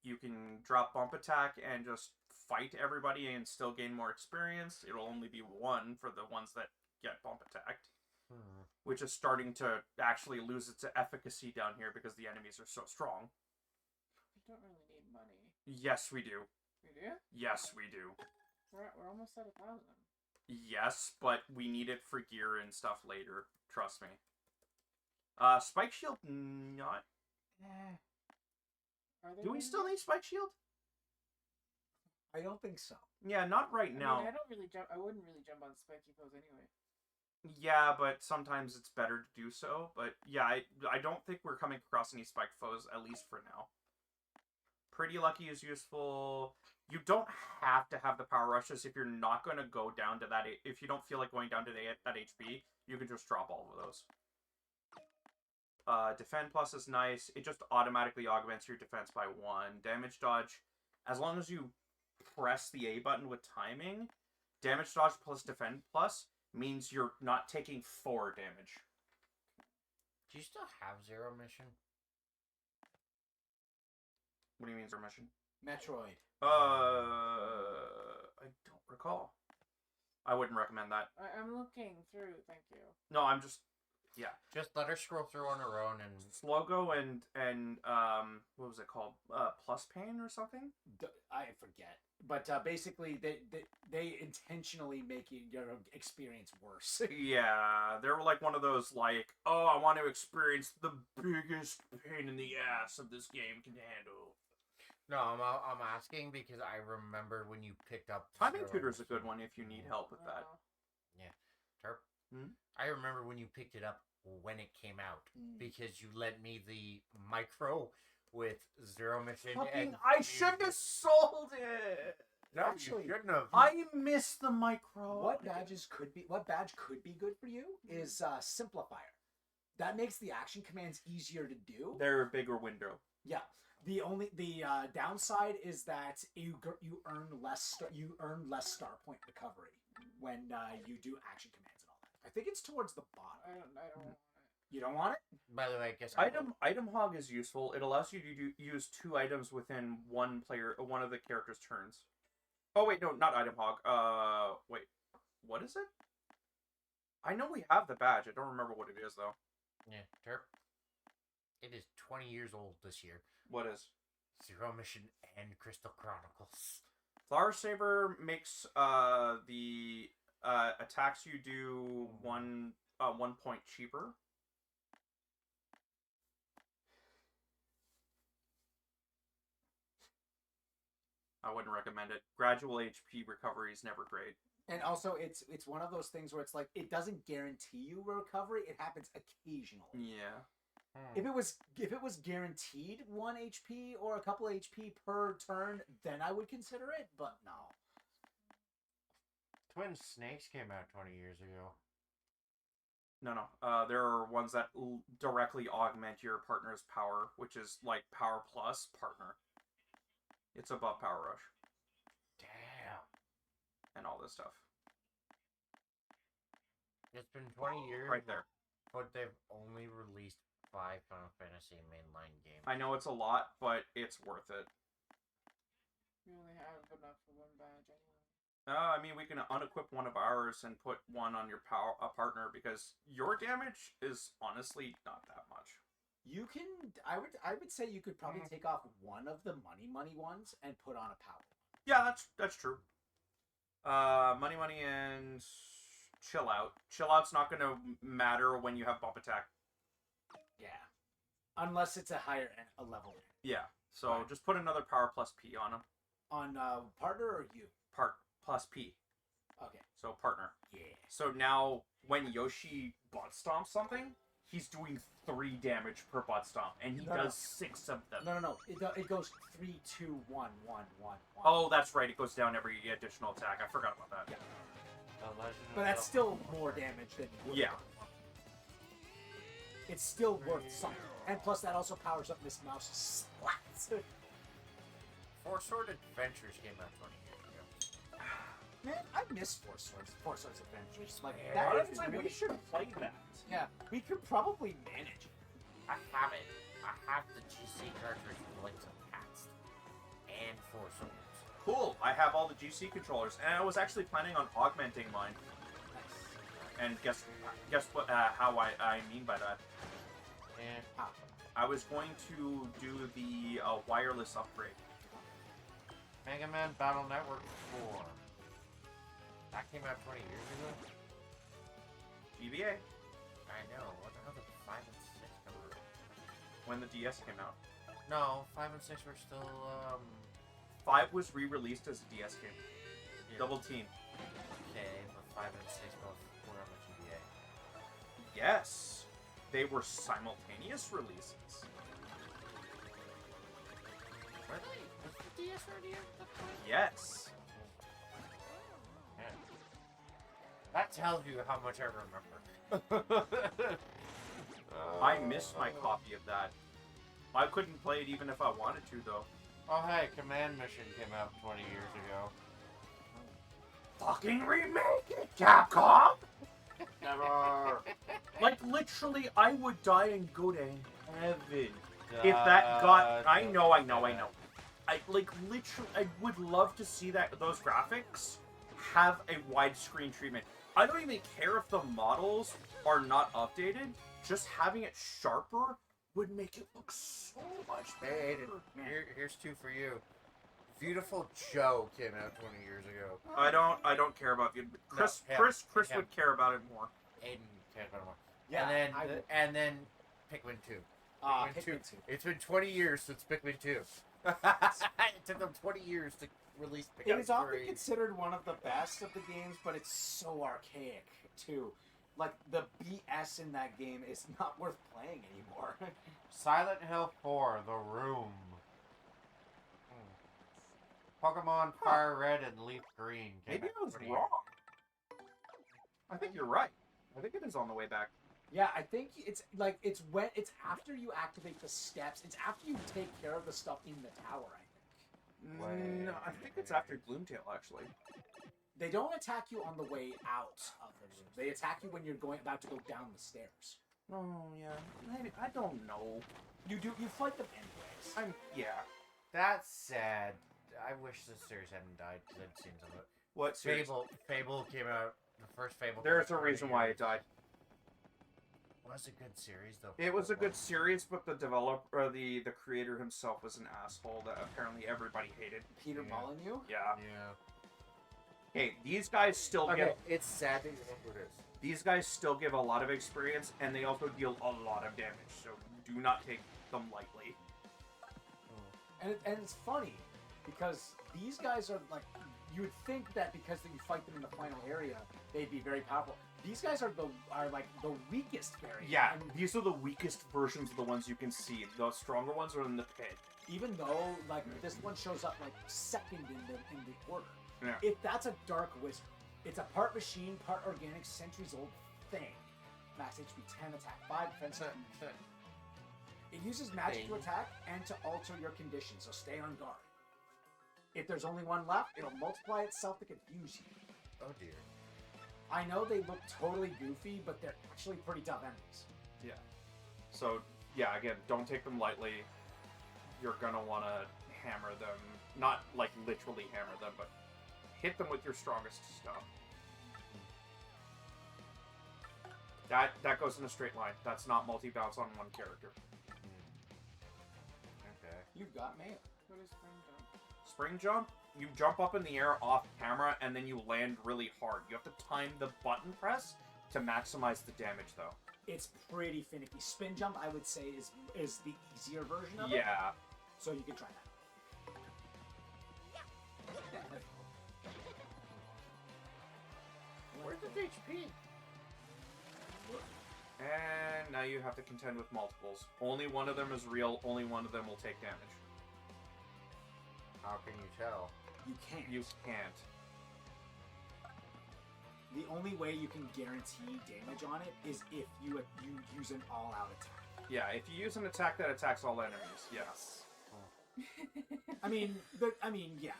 Speaker 2: you can drop bump attack and just fight everybody and still gain more experience. It'll only be 1 for the ones that get bump attacked. Which is starting to actually lose its efficacy down here because the enemies are so strong.
Speaker 1: We don't really need money.
Speaker 2: Yes, we do.
Speaker 1: We do?
Speaker 2: Yes, we do.
Speaker 1: We're almost at 1,000.
Speaker 2: Yes, but we need it for gear and stuff later. Trust me. Spike shield, not. Do we still need spike shield?
Speaker 5: I don't think so.
Speaker 2: Yeah, not right now.
Speaker 1: I don't really jump. I wouldn't really jump on spiky foes anyway.
Speaker 2: Yeah, but sometimes it's better to do so. But yeah, I don't think we're coming across any spike foes, at least for now. Pretty Lucky is useful. You don't have to have the power rushes if you're not going to go down to that. If you don't feel like going down to that HP, you can just drop all of those. Defend Plus is nice. It just automatically augments your defense by 1. Damage Dodge, as long as you press the A button with timing, Damage Dodge plus Defend Plus means you're not taking 4 damage.
Speaker 3: Do you still have Zero Mission?
Speaker 2: What do you mean, Zero Mission?
Speaker 5: Metroid.
Speaker 2: I don't recall. I wouldn't recommend that.
Speaker 1: I'm looking through, thank you.
Speaker 2: No, I'm just... Yeah.
Speaker 3: Just let her scroll through on her own and...
Speaker 2: Slogo and what was it called? Plus Pain or something?
Speaker 5: I forget. But basically, they intentionally make your experience worse.
Speaker 2: Yeah, they were like one of those, like, oh, I want to experience the biggest pain in the ass of this game can handle.
Speaker 3: No, I'm asking because I remember when you picked up...
Speaker 2: Timing Tutor's a good one if you need help with that.
Speaker 3: Yeah. Terp?
Speaker 2: Hmm?
Speaker 3: I remember when you picked it up when it came out because you lent me the micro with Zero Mission and...
Speaker 2: I shouldn't have sold it!
Speaker 3: No,
Speaker 5: Actually,
Speaker 3: you shouldn't have.
Speaker 2: I miss the micro.
Speaker 5: What badge could be good for you is Simplifier. That makes the action commands easier to do.
Speaker 2: They're a bigger window.
Speaker 5: Yeah. The downside is that you earn less star point recovery when you do action commands and all that. I think it's towards the bottom.
Speaker 1: I don't want it.
Speaker 5: You don't want it?
Speaker 3: By the way, I guess
Speaker 2: Item Hog is useful. It allows you to use 2 items within one of the character's turns. Oh wait, no, not Item Hog. Wait, what is it? I know we have the badge. I don't remember what it is though.
Speaker 3: Yeah, Terp. It is 20 years old this year.
Speaker 2: What is?
Speaker 3: Zero Mission and Crystal Chronicles.
Speaker 2: Flower Saber makes the attacks you do 1 point cheaper. I wouldn't recommend it. Gradual HP recovery is never great.
Speaker 5: And also, it's one of those things where it's like it doesn't guarantee you recovery. It happens occasionally.
Speaker 2: Yeah.
Speaker 5: If it was guaranteed 1 HP or a couple HP per turn, then I would consider it. But no.
Speaker 3: Twin Snakes came out 20 years ago.
Speaker 2: No. There are ones that directly augment your partner's power, which is like Power Plus Partner. It's above Power Rush.
Speaker 3: Damn.
Speaker 2: And all this stuff.
Speaker 3: It's been 20 years.
Speaker 2: Right there.
Speaker 3: But they've only released 5 Final Fantasy mainline games.
Speaker 2: I know it's a lot, but it's worth it.
Speaker 1: We only have enough for 1 badge anyway.
Speaker 2: I mean, we can unequip one of ours and put one on your partner because your damage is honestly not that much.
Speaker 5: You can. I would say you could probably take off one of the money ones and put on a power.
Speaker 2: Yeah, that's true. Money and Chill Out. Chill Out's not going to matter when you have bump attack.
Speaker 5: Yeah, unless it's a level.
Speaker 2: Yeah, so
Speaker 5: Right.
Speaker 2: just put another Power Plus P on him.
Speaker 5: On partner or you?
Speaker 2: Part plus P.
Speaker 5: Okay.
Speaker 2: So partner.
Speaker 5: Yeah.
Speaker 2: So now when Yoshi butt stomps something, he's doing 3 damage per butt stomp, and he does 6 of them.
Speaker 5: No. It goes 3, 2, 1, 1, 1, 1.
Speaker 2: Oh, that's right. It goes down every additional attack. I forgot about that.
Speaker 5: Yeah.
Speaker 3: The Legend
Speaker 5: But
Speaker 3: of
Speaker 5: that's
Speaker 3: Zelda.
Speaker 5: still more damage than.
Speaker 2: Yeah.
Speaker 5: It's still worth something. And plus, that also powers up Miss Mouse's splats.
Speaker 3: Four Sword Adventures came out 20 years ago.
Speaker 5: Man, I miss Four Swords Adventures. Like,
Speaker 2: Yeah,
Speaker 5: that
Speaker 2: honestly, we should play that.
Speaker 5: Yeah, we could probably manage it.
Speaker 3: I have it. I have the GC cartridge with Links of Past and Four Swords.
Speaker 2: Cool. I have all the GC controllers, and I was actually planning on augmenting mine. And guess what? How I mean by that?
Speaker 3: And
Speaker 2: I was going to do the wireless upgrade.
Speaker 3: Mega Man Battle Network 4. That came out 20 years ago?
Speaker 2: GBA,
Speaker 3: I know. What the hell did 5 and 6 come out?
Speaker 2: when the DS came out.
Speaker 3: No, 5 and 6 were still,
Speaker 2: 5 was re-released as a DS game.
Speaker 3: yeah.
Speaker 2: Double Team.
Speaker 3: Okay, but 5 and 6 both were on the GBA.
Speaker 2: Yes, they were simultaneous releases.
Speaker 3: Were they? Was the DS already at that point?
Speaker 2: Yes.
Speaker 3: Man. That tells you how much I remember.
Speaker 2: I missed my copy of that. I couldn't play it even if I wanted to, though.
Speaker 3: Oh hey, Command Mission came out 20 years ago.
Speaker 2: Fucking remake it, Capcom!
Speaker 5: Never.
Speaker 2: Like, literally, I would die and go to heaven if that got... I know. I, like, literally, I would love to see those graphics have a widescreen treatment. I don't even care if the models are not updated. Just having it sharper would make it look so much
Speaker 3: Hey,
Speaker 2: better.
Speaker 3: here's two for you. Beautiful Joe came out 20 years ago.
Speaker 2: I don't care about it. Chris
Speaker 3: him.
Speaker 2: would care about it more.
Speaker 3: Aiden cared about it more.
Speaker 5: Yeah,
Speaker 3: and then Pikmin 2.
Speaker 5: Pikmin 2.
Speaker 3: It's been 20 years since Pikmin 2. It took them 20 years to release Pikmin 3.
Speaker 5: It is often considered one of the best of the games, but it's so archaic, too. Like, the BS in that game is not worth playing anymore.
Speaker 3: Silent Hill 4, The Room. Pokemon Fire Red and Leaf Green.
Speaker 2: Maybe I was wrong. I think you're right. I think it is on the way back.
Speaker 5: Yeah, I think it's after you activate the steps. It's after you take care of the stuff in the tower, I think.
Speaker 2: No, I think it's after Gloomtail, actually.
Speaker 5: They don't attack you on the way out of the room. They attack you when you're about to go down the stairs.
Speaker 2: Oh, yeah. Maybe, I don't know.
Speaker 5: You fight them anyways.
Speaker 2: Yeah.
Speaker 3: That's sad. I wish this series hadn't died because I'd seen some of it.
Speaker 2: What series?
Speaker 3: Fable came out. The first Fable.
Speaker 2: There's a reason why it died.
Speaker 3: It was a good series, though.
Speaker 2: It was a good series, but the developer, the creator himself was an asshole that apparently everybody hated.
Speaker 5: Peter
Speaker 3: Yeah.
Speaker 5: Molyneux?
Speaker 2: Yeah.
Speaker 3: Yeah.
Speaker 2: Hey, these guys still
Speaker 3: Okay, it's sad that you know who it is.
Speaker 2: These guys still give a lot of experience, and they also deal a lot of damage, so do not take them lightly.
Speaker 5: And it's funny because these guys are like, you would think that because you fight them in the final area, they'd be very powerful. These guys are like the weakest variant.
Speaker 2: Yeah,
Speaker 5: and
Speaker 2: these are the weakest versions of the ones you can see. The stronger ones are in the pit.
Speaker 5: even though like this one shows up like second in the order.
Speaker 2: Yeah.
Speaker 5: If that's a dark wizard, it's a part machine, part organic, centuries old thing. Max HP 10, attack 5, defense 10. It uses magic to attack and to alter your condition, so stay on guard. If there's only one left, it'll multiply itself to confuse you.
Speaker 3: Oh dear.
Speaker 5: I know they look totally goofy, but they're actually pretty tough enemies.
Speaker 2: Yeah. So, yeah, again, don't take them lightly. You're gonna want to hammer them. Not, like, literally hammer them, but hit them with your strongest stuff. That goes in a straight line. That's not multi-bounce on one character.
Speaker 3: Okay.
Speaker 5: You've got melee.
Speaker 1: What is spring jump?
Speaker 2: Spring jump, you jump up in the air off camera, and then you land really hard. You have to time the button press to maximize the damage, though.
Speaker 5: It's pretty finicky. Spin jump, I would say, is the easier version of it.
Speaker 2: Yeah.
Speaker 5: So you can try that.
Speaker 3: Where's the HP?
Speaker 2: And now you have to contend with multiples. Only one of them is real, only one of them will take damage.
Speaker 3: How can you tell?
Speaker 5: You can't.
Speaker 2: You can't.
Speaker 5: The only way you can guarantee damage on it is if you use an all-out attack.
Speaker 2: Yeah, if you use an attack that attacks all enemies, yes.
Speaker 5: Yeah.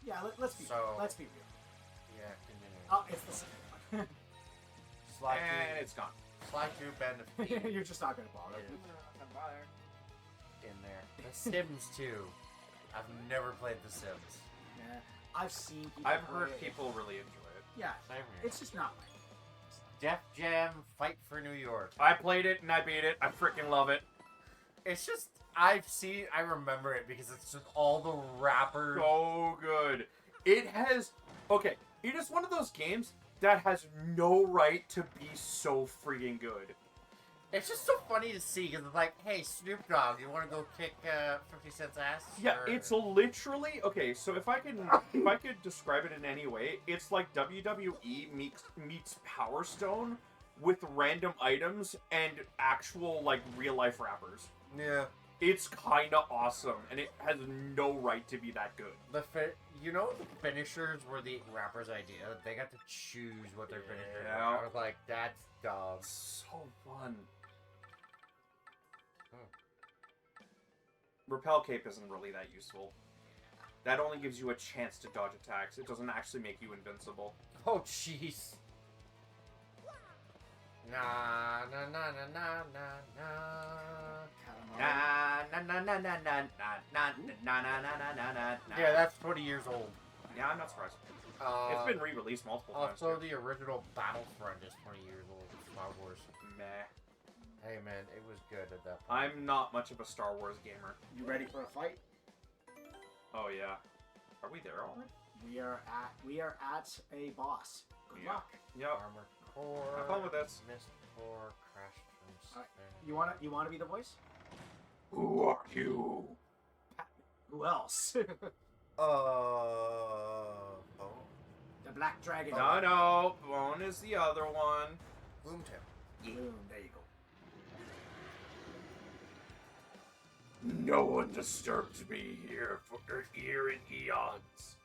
Speaker 5: Yeah, let's be real. Let's be real.
Speaker 3: Yeah, continue.
Speaker 5: Oh, it's the same one.
Speaker 3: Slide
Speaker 2: And
Speaker 3: through,
Speaker 2: it's gone.
Speaker 3: slide through bend of feet
Speaker 5: You're just not gonna bother.
Speaker 3: Yeah.
Speaker 1: I'm not bothered.
Speaker 3: in there. The Sims 2. I've never played The Sims.
Speaker 5: Yeah, I've seen people
Speaker 2: I've
Speaker 5: play
Speaker 2: heard
Speaker 5: it.
Speaker 2: people really enjoy it.
Speaker 5: Yeah,
Speaker 3: Same here.
Speaker 5: it's just not my
Speaker 3: Def Jam Fight for New York.
Speaker 2: I played it and I beat it. I freaking love it.
Speaker 3: It's just, I remember it because it's just all the rappers.
Speaker 2: So good. It has, okay, it is one of those games that has no right to be so freaking good.
Speaker 3: It's just so funny to see because it's like, hey, Snoop Dogg, you want to go kick 50 Cent's ass?
Speaker 2: Yeah,
Speaker 3: Or-
Speaker 2: it's literally, okay, so if I could describe it in any way, it's like WWE meets Power Stone with random items and actual, like, real-life rappers.
Speaker 3: Yeah.
Speaker 2: It's kind of awesome, and it has no right to be that good.
Speaker 3: The finishers were the rapper's idea. They got to choose what their finishers were.
Speaker 2: Yeah.
Speaker 3: I was like, that's dumb.
Speaker 2: So fun.
Speaker 3: Hmm.
Speaker 2: Repel Cape isn't really that useful. That only gives you a chance to dodge attacks. It doesn't actually make you invincible.
Speaker 3: Oh, jeez. Na na na na na na na.
Speaker 2: Na na na na na na na na na na na na.
Speaker 3: Yeah, that's 20 years old.
Speaker 2: Yeah, I'm not surprised. It's been re-released multiple times.
Speaker 3: Also,
Speaker 2: too.
Speaker 3: the original Battlefront is 20 years old. Star Wars.
Speaker 2: Meh.
Speaker 3: Hey man, it was good at that point.
Speaker 2: I'm not much of a Star Wars gamer.
Speaker 5: You ready for a fight?
Speaker 2: Oh yeah. Are we there already?
Speaker 5: We are at a boss. Good
Speaker 2: Yeah.
Speaker 5: luck.
Speaker 2: Yep.
Speaker 3: Armor Core.
Speaker 2: Have fun with this.
Speaker 3: Mist Core. Crash from
Speaker 5: Alright.
Speaker 3: Space.
Speaker 5: You wanna be the voice?
Speaker 6: Who are you?
Speaker 5: Who else?
Speaker 3: Oh.
Speaker 5: The Black Dragon.
Speaker 2: No. Bone is the other one.
Speaker 3: Gloomtail.
Speaker 5: Boom, there you go.
Speaker 6: No one disturbs me here for here in eons.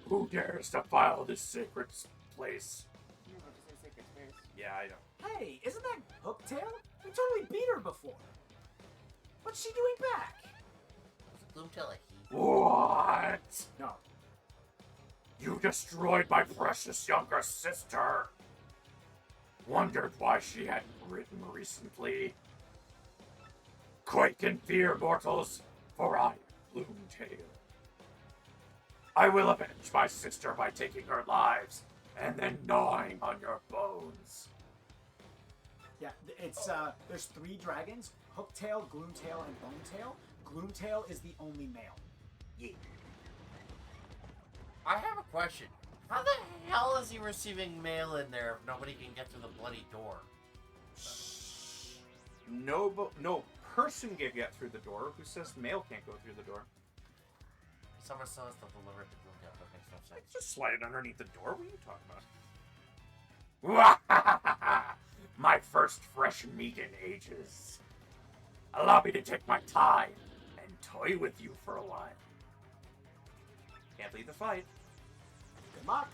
Speaker 6: Who dares defile this sacred place?
Speaker 1: You want to say sacred space.
Speaker 2: Yeah, I know.
Speaker 5: Hey, isn't that Hooktail? We totally beat her before. What's she doing back?
Speaker 3: Was Gloomtail a he?
Speaker 6: What?
Speaker 5: No.
Speaker 6: You destroyed my precious younger sister. Wondered why she hadn't written recently. Quake in fear, mortals, for I am Gloomtail. I will avenge my sister by taking her lives and then gnawing on your bones.
Speaker 5: Yeah, it's there's 3 dragons: Hooktail, Gloomtail, and Bonetail. Gloomtail is the only male. Yeah.
Speaker 3: I have a question. How the hell is he receiving mail in there if nobody can get through the bloody door?
Speaker 2: No person can get through the door. Who says mail can't go through the door?
Speaker 3: Someone still has to deliver it to Gloomtail. That makes no sense.
Speaker 2: Just slide it underneath the door. What are you talking about?
Speaker 6: My first fresh meat in ages. Allow me to take my time and toy with you for a while.
Speaker 2: Can't leave the fight.
Speaker 5: Good luck.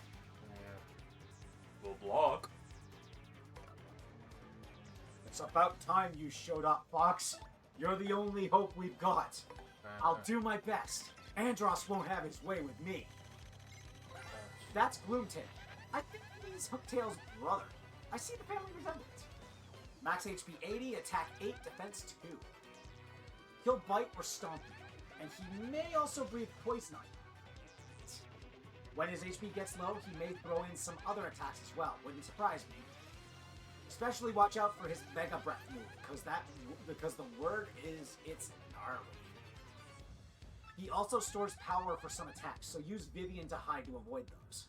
Speaker 3: Yeah.
Speaker 2: We'll block.
Speaker 5: It's about time you showed up, Fox. You're the only hope we've got. I'll do my best. Andros won't have his way with me. That's Gloomtail. I think he's Hooktail's brother. I see the family resemblance. Max HP 80, attack 8, defense 2. He'll bite or stomp you, and he may also breathe poison on you. When his HP gets low, he may throw in some other attacks as well. Wouldn't surprise me. Especially watch out for his Mega Breath move, because the word is it's gnarly. He also stores power for some attacks, so use Vivian to hide to avoid those.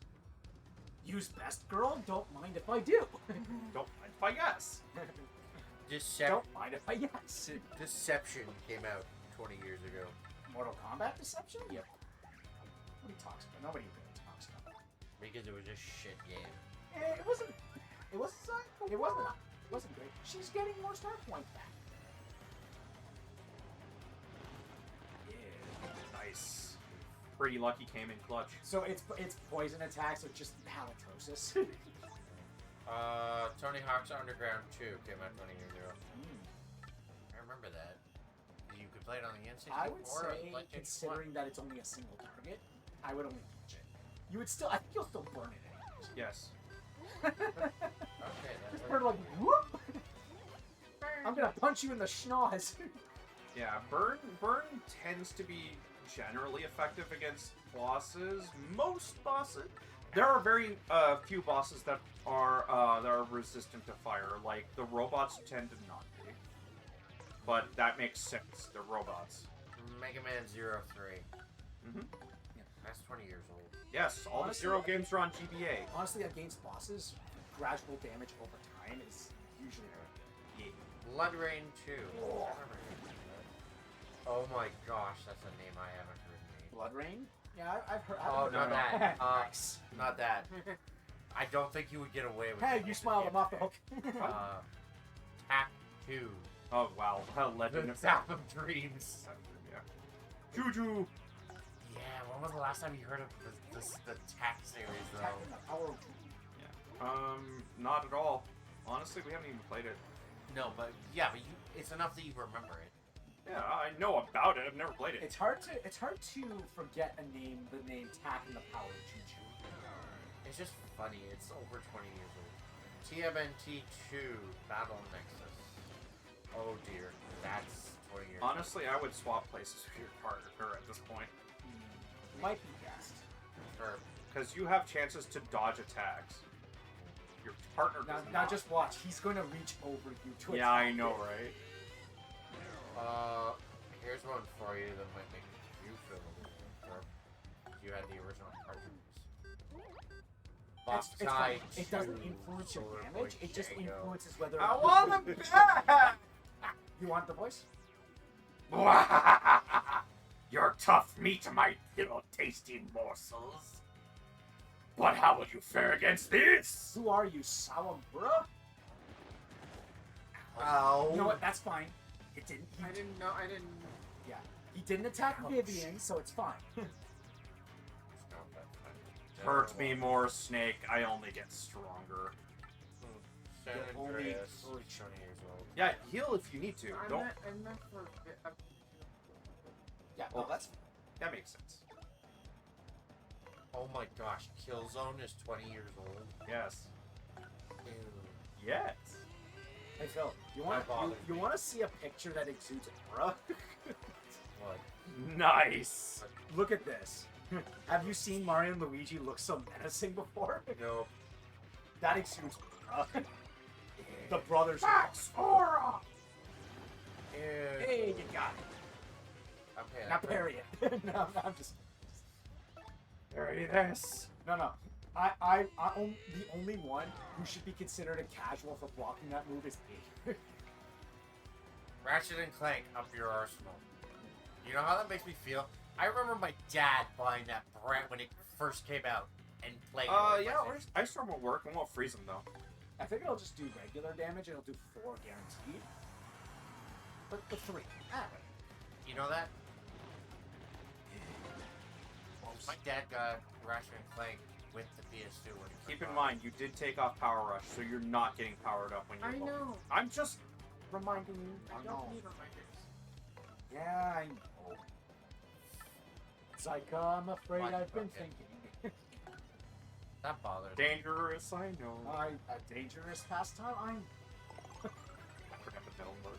Speaker 5: Use Best Girl? Don't mind if I do.
Speaker 2: Don't mind if I guess.
Speaker 5: Don't mind if I yes.
Speaker 3: Deception came out 20 years ago.
Speaker 5: Mortal Kombat Deception?
Speaker 3: Yep.
Speaker 5: Nobody talks about. Nobody really talks about it.
Speaker 3: Because it was a shit game.
Speaker 5: It wasn't. It wasn't. It wasn't great. She's getting more star points back.
Speaker 2: Yeah, nice. Pretty lucky came in clutch.
Speaker 5: So it's poison attacks with just halitosis.
Speaker 3: Tony Hawk's Underground 2 came out 20 years ago. I remember that. You could play it on the N64.
Speaker 5: I would say,
Speaker 3: like
Speaker 5: considering that it's only a single target, I would only touch it. You would still, I think you'll still burn it anyways.
Speaker 2: Yes.
Speaker 3: Okay, that's
Speaker 5: Just burn like, whoop! I'm gonna punch you in the schnoz.
Speaker 2: Yeah, burn tends to be generally effective against bosses. Most bosses. There are very few bosses that are resistant to fire. Like the robots tend to not be. But that makes sense. They're robots.
Speaker 3: Mega Man 03.
Speaker 2: Mm-hmm.
Speaker 5: Yeah.
Speaker 3: That's 20 years old.
Speaker 2: Yes, all
Speaker 5: Honestly,
Speaker 2: the Zero games are on GBA.
Speaker 5: Honestly, against bosses, gradual damage over time is usually very good.
Speaker 3: Blood Rain 2. Oh my gosh, that's a name I haven't heard named.
Speaker 5: Blood Rain? Yeah, I've heard.
Speaker 3: Oh,
Speaker 5: I've
Speaker 3: not
Speaker 5: heard
Speaker 3: that.
Speaker 5: Nice.
Speaker 3: Not that. I don't think you would get away with
Speaker 5: Hey,
Speaker 3: it.
Speaker 5: you smiled him off the hook.
Speaker 3: Tack 2.
Speaker 2: Oh wow, Legend
Speaker 3: The
Speaker 2: of
Speaker 3: Tap of Dreams.
Speaker 2: Yeah. Juju.
Speaker 3: Yeah, when was the last time you heard of the Tack series, though?
Speaker 2: Not at all. Honestly, we haven't even played it.
Speaker 3: No, but yeah, but it's enough that you remember it.
Speaker 2: Yeah, I know about it. I've never played it.
Speaker 5: It's hard to forget the name Tack and the Power of Juju.
Speaker 3: It's just funny. It's over 20 years old. TMNT 2 Battle Nexus. Oh dear, that's 20 years.
Speaker 2: Honestly, I would swap places with your partner at this point.
Speaker 5: Might be best.
Speaker 3: Sure.
Speaker 2: Because you have chances to dodge attacks. Your partner does
Speaker 5: Now
Speaker 2: not.
Speaker 5: just watch. He's going to reach over you to
Speaker 2: Yeah, I
Speaker 5: attack
Speaker 2: know,
Speaker 5: you.
Speaker 2: right?
Speaker 3: Here's one for you that might make you feel a little better. You had the original cartridges. Boss
Speaker 5: It's
Speaker 3: Tie
Speaker 5: fine. It doesn't
Speaker 3: 2,
Speaker 5: influence your
Speaker 3: Solar
Speaker 5: damage.
Speaker 3: Boy
Speaker 5: It just
Speaker 3: Django.
Speaker 5: influences whether.
Speaker 2: I want them back!
Speaker 5: You want the voice?
Speaker 6: Your tough meat might little tasty morsels. But how will you fare against this?
Speaker 5: Who are you, Sawamura?
Speaker 3: Ow.
Speaker 5: You know what? That's fine. It didn't.
Speaker 4: I didn't know. I didn't.
Speaker 5: Yeah. He didn't attack Vivian, so it's fine.
Speaker 2: Hurt me more, Snake. I only get stronger.
Speaker 3: San
Speaker 5: Yeah, only-
Speaker 3: Andreas,
Speaker 5: only
Speaker 3: 20 years old.
Speaker 2: Yeah, heal if you need to.
Speaker 4: I'm
Speaker 2: Don't.
Speaker 4: not. I'm not for.
Speaker 5: Yeah. Oh, that's.
Speaker 2: That makes sense.
Speaker 3: Oh my gosh, Killzone is 20 years old.
Speaker 2: Yes.
Speaker 3: Ew.
Speaker 2: Yes.
Speaker 5: Hey Phil, you
Speaker 3: That
Speaker 5: want
Speaker 3: bothers
Speaker 5: you
Speaker 3: me.
Speaker 5: want to see a picture that exudes aura?
Speaker 3: What?
Speaker 2: Nice.
Speaker 5: Look at this. Have you seen Mario and Luigi look so menacing before?
Speaker 3: No.
Speaker 5: That exudes aura. The brothers.
Speaker 6: Max aura!
Speaker 3: Ew.
Speaker 5: Hey, you got it.
Speaker 3: Okay,
Speaker 5: Now parry it. No, I'm just.
Speaker 6: Parry this.
Speaker 5: No. The only one who should be considered a casual for blocking that move is me.
Speaker 3: Ratchet and Clank, up your arsenal. You know how that makes me feel? I remember my dad buying that brand when it first came out and playing it. with
Speaker 2: Yeah,
Speaker 3: my sister.
Speaker 2: Ice Storm will work. It won't freeze him though.
Speaker 5: I think it'll just do regular damage. It'll do 4 guaranteed. But 3.
Speaker 3: You know that? My dad got Ratchet and Clank with the PS2 when he
Speaker 2: Keep
Speaker 3: first
Speaker 2: in
Speaker 3: bought
Speaker 2: mind, you did take off Power Rush, so you're not getting powered up when
Speaker 4: I
Speaker 2: you're low.
Speaker 4: know.
Speaker 2: I'm just
Speaker 5: Reminding you.
Speaker 4: I don't need reminders.
Speaker 5: Yeah, I know. It's like, I'm afraid
Speaker 3: Like,
Speaker 5: I've been
Speaker 3: okay.
Speaker 5: thinking.
Speaker 3: That bothered me.
Speaker 2: dangerous, I know.
Speaker 5: A dangerous pastime? I'm
Speaker 2: I forgot the middle word.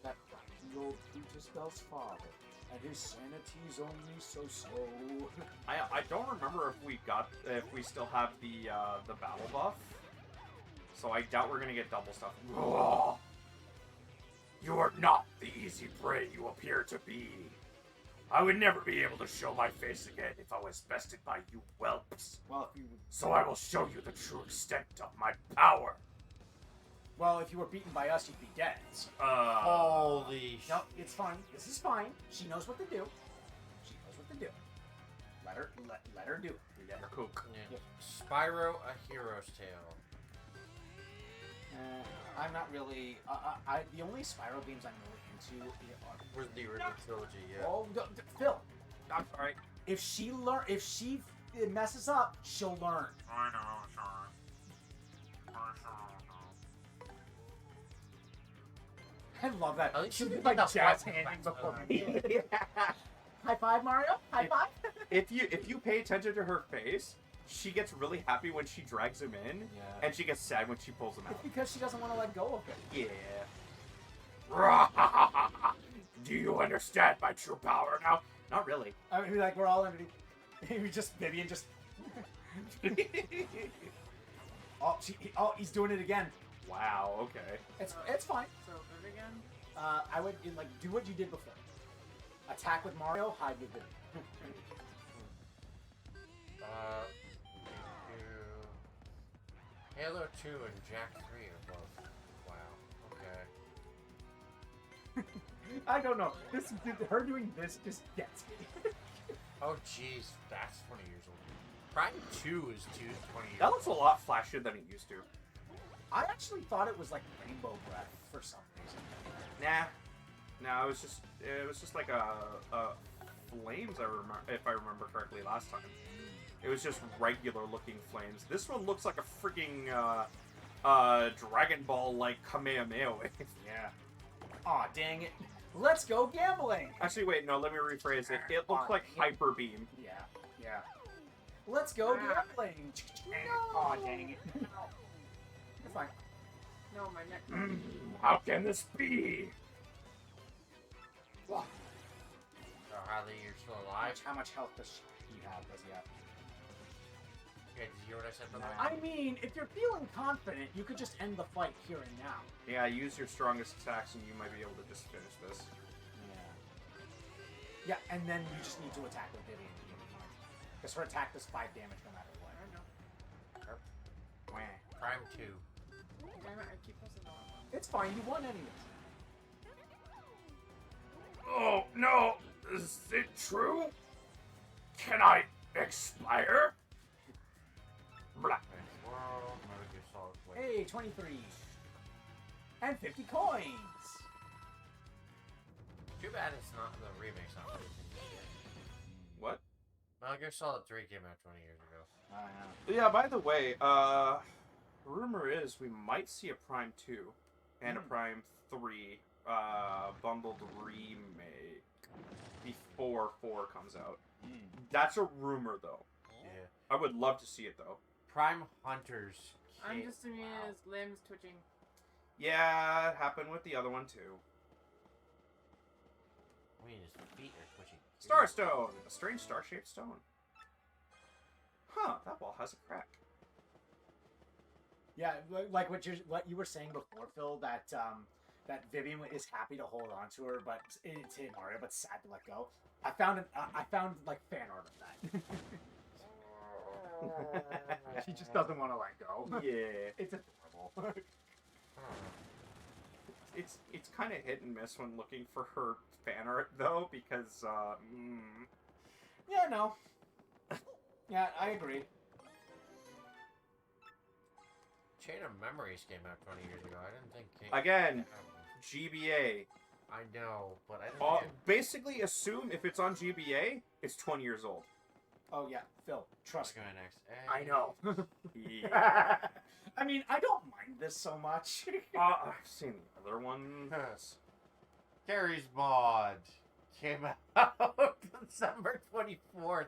Speaker 5: that cracky old Peter Spell's father. And his sanity's only so-so.
Speaker 2: I don't remember if we still have the battle buff. So I doubt we're gonna get double stuff.
Speaker 6: Ugh. You are not the easy prey you appear to be. I would never be able to show my face again if I was bested by you whelps.
Speaker 5: Well, if you
Speaker 6: So I will show you the true extent of my power.
Speaker 5: if you were beaten by us, you'd be dead.
Speaker 3: Holy
Speaker 5: No, it's fine. This is fine. She knows what to do. She knows what to do. Let her do it.
Speaker 2: Let her cook.
Speaker 3: Yeah. Spyro, A Hero's Tale.
Speaker 5: I'm not really. The only Spyro games I'm really into are.
Speaker 3: Was the original trilogy, yeah.
Speaker 5: Oh, Phil.
Speaker 2: I'm sorry.
Speaker 5: If she messes up, she'll learn.
Speaker 2: I know, sorry.
Speaker 5: I love that.
Speaker 3: At least
Speaker 5: She
Speaker 3: you
Speaker 5: did
Speaker 3: did
Speaker 5: like
Speaker 3: the
Speaker 5: jazz
Speaker 3: fun
Speaker 5: handing
Speaker 3: facts.
Speaker 5: before.
Speaker 2: Yeah.
Speaker 5: High five, Mario. High five.
Speaker 2: If you pay attention to her face, she gets really happy when she drags him in,
Speaker 5: Yeah.
Speaker 2: and she gets sad when she pulls him
Speaker 5: It's
Speaker 2: out.
Speaker 5: because she doesn't want to let go of it.
Speaker 2: Yeah. Do you understand my true power now? Not really.
Speaker 5: I mean, like we're all underneath. We just Vivian just. Oh, he's doing it again.
Speaker 2: Wow. Okay.
Speaker 5: It's fine.
Speaker 1: So Vivian.
Speaker 5: I would like do what you did before. Attack with Mario, hide with Vivian.
Speaker 3: Halo 2 and Jack 3 are both. Wow. Okay.
Speaker 5: I don't know. Her doing this just gets me.
Speaker 3: Oh jeez, that's 20 years old. Prime 2 is 20 years
Speaker 2: That looks a lot flashier than it used to.
Speaker 5: I actually thought it was like Rainbow Breath for some reason.
Speaker 2: Nah. No, it was just like a flames. If I remember correctly last time. It was just regular looking flames. This one looks like a freaking Dragon Ball like Kamehameha wave.
Speaker 5: Yeah. Aw, dang it. Let's go gambling.
Speaker 2: Actually, wait, no, let me rephrase it. It looks like Hyper Beam.
Speaker 5: Yeah. Let's go gambling.
Speaker 1: No.
Speaker 5: Aw, dang it. You're fine.
Speaker 1: No, my neck.
Speaker 6: How can this be?
Speaker 5: Wow.
Speaker 3: So Harley, you're still alive?
Speaker 5: How much health does he have? Does he have?
Speaker 3: Yeah, did you hear what I said about that?
Speaker 5: I mean, if you're feeling confident, you could just end the fight here and now.
Speaker 2: Yeah, use your strongest attacks and you might be able to just finish this.
Speaker 5: Yeah, and then you just need to attack with Vivian to get fine. Because her attack does 5 damage no matter what.
Speaker 1: I know.
Speaker 5: Wah.
Speaker 3: Prime 2.
Speaker 1: Damn it, I keep pressing the wrong one.
Speaker 5: It's fine, you won anyways.
Speaker 6: Oh, no. Is it true? Can I expire? Blah.
Speaker 3: Next world, Metal Gear Solid Quake.
Speaker 5: Hey, 23. And 50 coins.
Speaker 3: Too bad it's not the remake's not releasing this year.
Speaker 2: What?
Speaker 3: Metal Gear Solid 3 came out 20 years ago.
Speaker 5: I know.
Speaker 2: Yeah, by the way, rumor is we might see a Prime 2 and a Prime 3 bundled remake before 4 comes out. That's a rumor, though.
Speaker 3: Yeah.
Speaker 2: I would love to see it, though.
Speaker 3: Prime Hunters.
Speaker 1: I'm just amused. Limbs twitching.
Speaker 2: Yeah, it happened with the other one, too.
Speaker 3: I mean, his feet are twitching.
Speaker 2: Starstone! A strange star-shaped stone. Huh, that wall has a crack.
Speaker 5: Yeah, like what you were saying before, Phil, that that Vivian is happy to hold on to her, but it's hit Mario, but sad to let go. I found like fan art of that. She just doesn't want to let go.
Speaker 2: Yeah.
Speaker 5: It's adorable.
Speaker 2: It's kind of hit and miss when looking for her fan art, though, because,
Speaker 5: Yeah, no. Yeah, I agree.
Speaker 3: Chain of Memories came out 20 years ago. I didn't think.
Speaker 2: Again, GBA.
Speaker 3: I know, but I didn't.
Speaker 2: Basically, assume if it's on GBA, it's 20 years old.
Speaker 5: Oh yeah, Phil, trust
Speaker 3: What's
Speaker 5: me.
Speaker 3: going next?
Speaker 5: I know.
Speaker 2: Yeah.
Speaker 5: I mean, I don't mind this so much.
Speaker 2: I've seen the other one.
Speaker 3: Gary's Mod came out December 24th,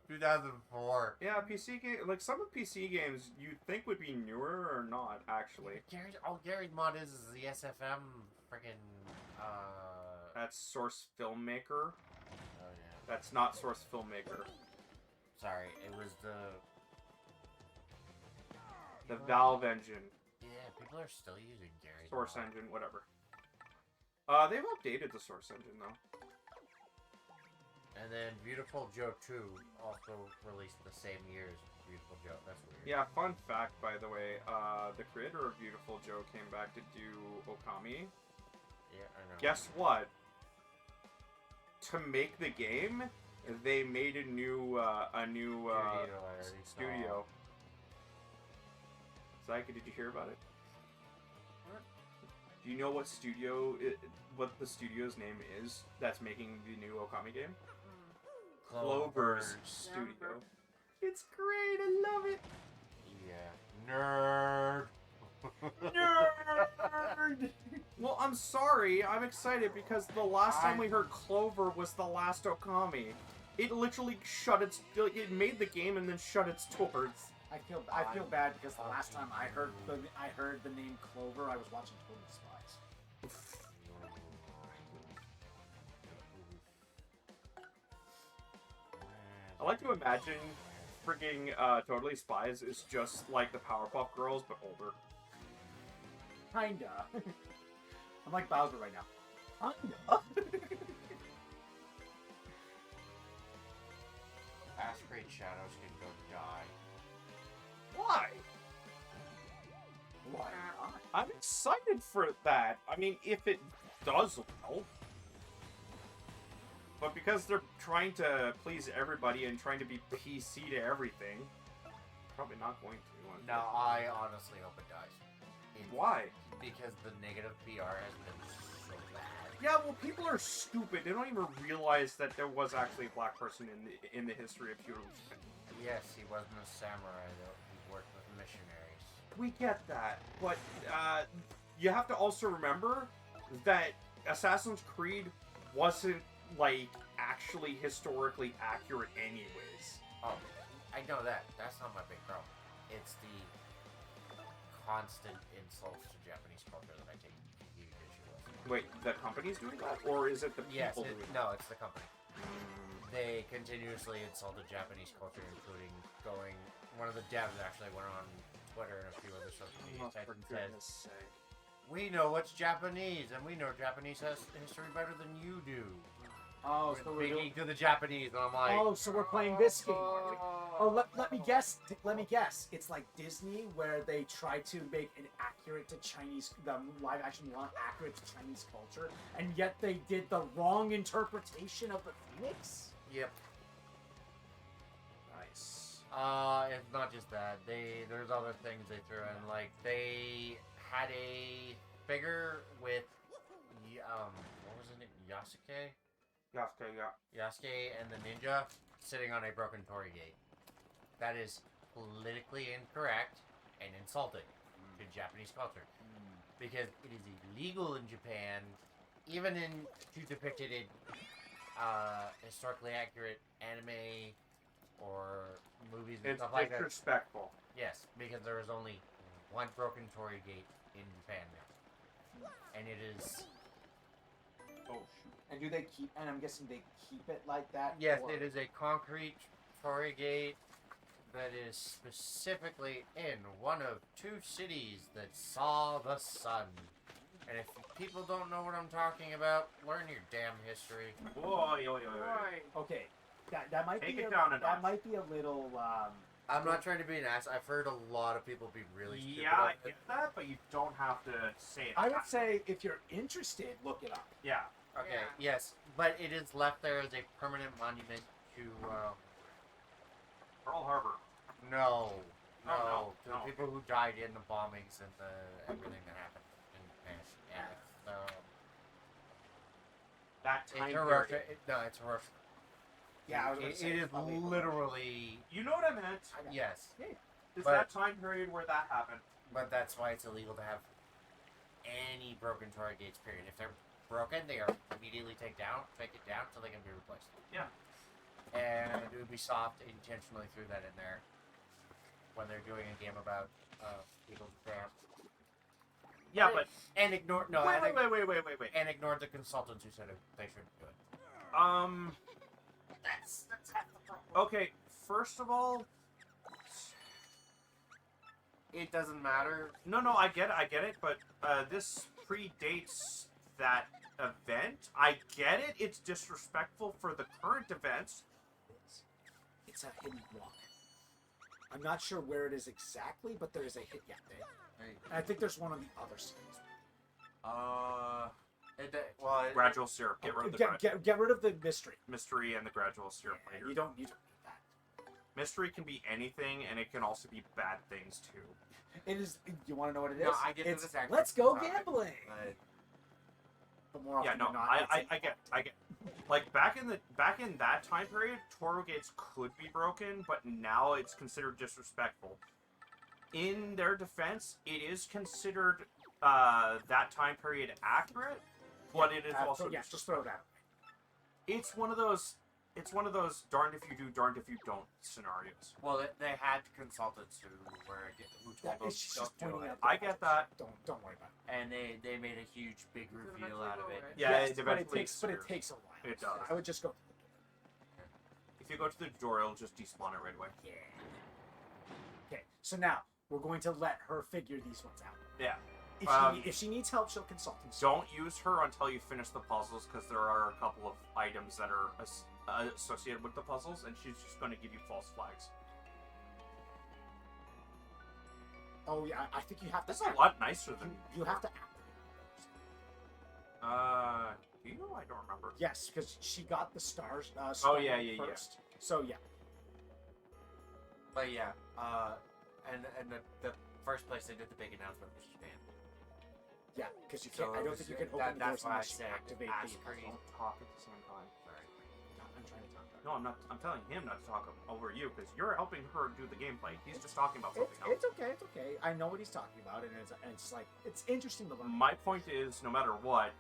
Speaker 3: 2004.
Speaker 2: Yeah, PC game. Like some of PC games, you'd think would be newer or not. Actually,
Speaker 3: Gary's Mod is the SFM freaking.
Speaker 2: that's Source Filmmaker.
Speaker 3: Oh yeah.
Speaker 2: That's not Source Filmmaker.
Speaker 3: Sorry, it was the.
Speaker 2: The Valve engine,
Speaker 3: Yeah, people are still using Gary's
Speaker 2: Source
Speaker 3: Mod.
Speaker 2: engine, whatever. They've updated the Source engine though.
Speaker 3: And then Beautiful Joe 2 also released the same year as Beautiful Joe. That's weird.
Speaker 2: Yeah, fun fact, by the way, the creator of Beautiful Joe came back to do Okami.
Speaker 3: Yeah, I know.
Speaker 2: Guess what? To make the game, they made a new studio. Zyka, did you hear about it?
Speaker 1: What?
Speaker 2: Do you know what what the studio's name is that's making the new Okami game? Clover's studio. It's great. I love it.
Speaker 3: Yeah. Nerd.
Speaker 5: Nerd!
Speaker 2: Well, I'm sorry. I'm excited because the last time we heard Clover was the last Okami. It literally it made the game and then shut its doors.
Speaker 5: I feel bad because the last time I heard the name Clover, I was watching Total Spies.
Speaker 2: I like to imagine freaking Totally Spies is just like the Powerpuff Girls, but older.
Speaker 5: Kinda. I'm like Bowser right now. Kinda.
Speaker 3: Aspirate Shadows can go die.
Speaker 2: Why?
Speaker 5: Why not?
Speaker 2: I'm excited for that. I mean, if it does well. But because they're trying to please everybody and trying to be PC to everything, probably not going to.
Speaker 3: No, I honestly hope it dies.
Speaker 2: Why?
Speaker 3: Because the negative PR has been so bad.
Speaker 2: Yeah, well, people are stupid. They don't even realize that there was actually a black person in the history of feudalism.
Speaker 3: Yes, he wasn't a samurai though. He worked with missionaries.
Speaker 2: We get that, but you have to also remember that Assassin's Creed wasn't like actually historically accurate anyways.
Speaker 3: Oh, I know that. That's not my big problem. It's the constant insults to Japanese culture that I take huge issue with.
Speaker 2: Wait, the company's doing that, or is it the people
Speaker 3: Yes,
Speaker 2: doing that?
Speaker 3: no, it's the company. They continuously insulted Japanese culture, including going. One of the devs actually went on Twitter and a few other social media sites and said, "We know what's Japanese, and we know Japanese history better than you do."
Speaker 5: Oh, so we're
Speaker 3: Speaking to the Japanese, and I'm like,
Speaker 5: Oh, so we're playing this game. Oh, let me guess. Let me guess. It's like Disney, where they try to make it accurate to Chinese, the live action Mulan accurate to Chinese culture, and yet they did the wrong interpretation of the Phoenix.
Speaker 3: Yep.
Speaker 2: Nice.
Speaker 3: It's not just that. There's other things they threw in. Like they had a figure with, what was it? Yasuke. Yasuke and the ninja sitting on a broken torii gate. That is politically incorrect and insulting to Japanese culture. Because it is illegal in Japan, even to depict it in historically accurate anime or movies and
Speaker 2: It's
Speaker 3: stuff like that.
Speaker 2: disrespectful.
Speaker 3: Yes, because there is only one broken torii gate in Japan now. And it is...
Speaker 2: Oh, shoot.
Speaker 5: And do they keep? And I'm guessing they keep it like that.
Speaker 3: Yes,
Speaker 5: or-
Speaker 3: it is a concrete torii gate that is specifically in one of two cities that saw the sun. And if people don't know what I'm talking about, learn your damn history.
Speaker 2: Boy,
Speaker 5: Okay, that might
Speaker 2: Take
Speaker 5: be
Speaker 2: it
Speaker 5: a,
Speaker 2: down a
Speaker 5: that
Speaker 2: notch.
Speaker 5: might be a little.
Speaker 3: I'm not trying to be an ass. I've heard a lot of people be really stupid.
Speaker 2: Yeah, I
Speaker 3: about it.
Speaker 2: get that, but you don't have to say it.
Speaker 5: I would say if you're interested, look it up.
Speaker 2: Yeah.
Speaker 3: Okay, yes, but it is left there as a permanent monument to,
Speaker 2: Pearl Harbor.
Speaker 3: no,
Speaker 2: no,
Speaker 3: to
Speaker 2: no.
Speaker 3: the people who died in the bombings and the everything that happened in Japan. Yeah, so
Speaker 2: That
Speaker 3: it's
Speaker 2: time
Speaker 3: Hiroshima.
Speaker 2: period.
Speaker 3: No, it's Hiroshima.
Speaker 5: Yeah, I was gonna say
Speaker 3: It
Speaker 5: it's
Speaker 3: is
Speaker 5: probably-
Speaker 3: literally
Speaker 2: You know what I meant?
Speaker 3: yes,
Speaker 2: It's
Speaker 3: But-
Speaker 2: that time period where that happened.
Speaker 3: but that's why it's illegal to have any broken torii gates. Period. If they're broken, they are immediately take it down so they can be replaced.
Speaker 2: Yeah.
Speaker 3: And Ubisoft intentionally threw that in there when they're doing a game about people in Japan.
Speaker 2: Yeah, but
Speaker 3: And ignored
Speaker 2: wait.
Speaker 3: and ignored the consultants who said they shouldn't do it. That's half the problem.
Speaker 2: Okay. First of all,
Speaker 3: It doesn't matter.
Speaker 2: no, I get it, but this predates that event. I get it. It's disrespectful for the current events.
Speaker 5: It's a hidden block. I'm not sure where it is exactly, but there is a hit. Yeah, there. And I think there's one on the other side.
Speaker 2: Gradual syrup. Get rid of the
Speaker 5: Get rid of the mystery.
Speaker 2: mystery and the gradual syrup
Speaker 5: Yeah,
Speaker 2: later.
Speaker 5: you don't need that.
Speaker 2: Mystery can be anything, and it can also be bad things too.
Speaker 5: It is. You want to know what it is?
Speaker 3: No, I get
Speaker 5: it's
Speaker 3: this actually.
Speaker 5: let's go gambling. But more
Speaker 2: Yeah,
Speaker 5: often
Speaker 2: no,
Speaker 5: than not,
Speaker 2: I get. Like back in that time period, Toro gates could be broken, but now it's considered disrespectful. in their defense, it is considered that time period accurate, but it is also
Speaker 5: yeah, just throw that.
Speaker 2: It's one of those. It's one of those darned if you do, darned if you don't scenarios.
Speaker 3: Well, they had consultants who
Speaker 5: Yeah,
Speaker 3: told them
Speaker 5: it's
Speaker 3: don't
Speaker 5: just
Speaker 3: do
Speaker 5: pointing
Speaker 3: it,
Speaker 5: out.
Speaker 2: I get that.
Speaker 5: Don't worry about it.
Speaker 3: and they made a huge big
Speaker 1: Does it
Speaker 3: reveal
Speaker 1: eventually
Speaker 3: out of
Speaker 1: go
Speaker 3: it.
Speaker 1: away?
Speaker 2: Yeah,
Speaker 5: Yes,
Speaker 2: it
Speaker 5: but
Speaker 2: eventually
Speaker 5: it takes a while.
Speaker 2: It does.
Speaker 5: I would just go.
Speaker 2: If you go to the door, it'll just despawn it right away.
Speaker 5: Yeah. Okay, so now we're going to let her figure these ones out.
Speaker 2: Yeah.
Speaker 5: If she needs help, she'll consult him.
Speaker 2: Don't use her until you finish the puzzles, because there are a couple of items that are associated with the puzzles, and she's just going to give you false flags.
Speaker 5: Oh yeah, I think you have to.
Speaker 2: That's a lot nicer than
Speaker 5: You have to activate them first.
Speaker 2: Do you know? I don't remember.
Speaker 5: Yes, because she got the stars.
Speaker 2: Oh,
Speaker 5: stone
Speaker 2: yeah, yeah, yeah.
Speaker 5: first. So yeah.
Speaker 3: But yeah, and the first place they did the big announcement was Japan.
Speaker 5: Yeah, because you
Speaker 3: So
Speaker 5: can't. I don't think you can open the
Speaker 3: that's
Speaker 5: doors
Speaker 3: why I
Speaker 5: unless you
Speaker 3: said
Speaker 5: activate
Speaker 3: ask
Speaker 5: the
Speaker 3: her.
Speaker 5: puzzle.
Speaker 2: Talk at the same time.
Speaker 3: Sorry.
Speaker 5: I'm trying to talk.
Speaker 2: No, I'm not. I'm telling him not to talk over you, because you're helping her do the gameplay. He's just talking about something else.
Speaker 5: It's okay. It's okay. I know what he's talking about, and it's like it's interesting to learn.
Speaker 2: My point is, no matter what,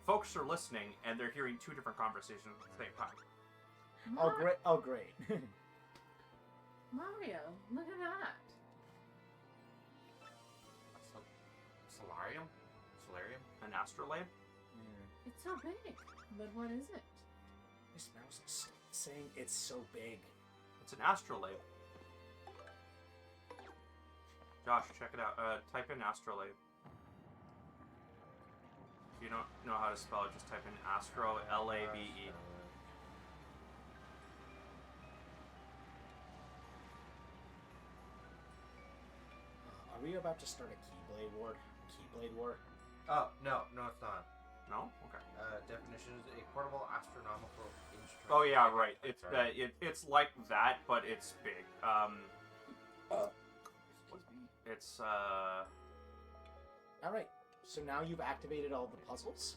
Speaker 2: folks are listening and they're hearing two different conversations at the same time.
Speaker 5: Oh great! Oh great!
Speaker 1: Mario, look at that.
Speaker 3: Solarium? Solarium?
Speaker 2: An astrolabe?
Speaker 1: It's so big. But what is it?
Speaker 5: This mouse is saying it's so big.
Speaker 2: It's an astrolabe. Josh, check it out. Type in astrolabe. If you don't know how to spell it, just type in astro, L-A-B-E.
Speaker 5: Are we about to start a Keyblade war? Keyblade war?
Speaker 3: Oh, no, it's not.
Speaker 2: No? Okay.
Speaker 3: Definition is a portable astronomical instrument.
Speaker 2: Oh yeah, right. It's like that, but it's big. It's
Speaker 5: All right. So now you've activated all the puzzles.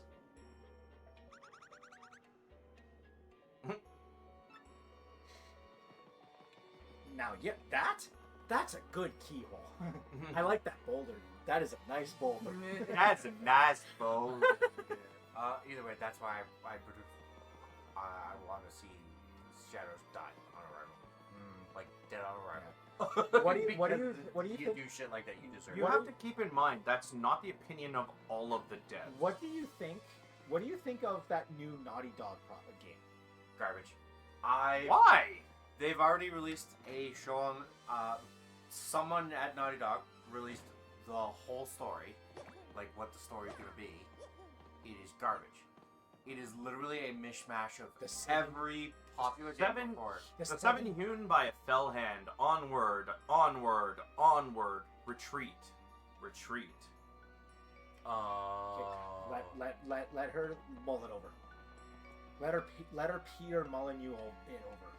Speaker 5: Now, yeah, that's a good keyhole. I like that boulder. That is a nice boulder.
Speaker 2: that's a nice bowl.
Speaker 3: Either way, that's why I want to see Shadows die on arrival. Like dead on arrival.
Speaker 5: What do you
Speaker 3: Because
Speaker 5: think?
Speaker 3: do shit like that, you deserve
Speaker 2: You
Speaker 3: it.
Speaker 2: have to keep in mind that's not the opinion of all of the dead.
Speaker 5: What do you think? What do you think of that new Naughty Dog game?
Speaker 3: Garbage.
Speaker 2: Why?
Speaker 3: They've already released a show on. Someone at Naughty Dog released the whole story, like what the story's gonna be. It is garbage. It is literally a mishmash of
Speaker 5: The seven-
Speaker 3: every popular
Speaker 2: Seven-
Speaker 3: game before.
Speaker 5: The
Speaker 2: The seven hewn by a fell hand. Onward, onward, onward. Retreat, retreat.
Speaker 5: Let her mull it over. Let her Peter Molyneux it over.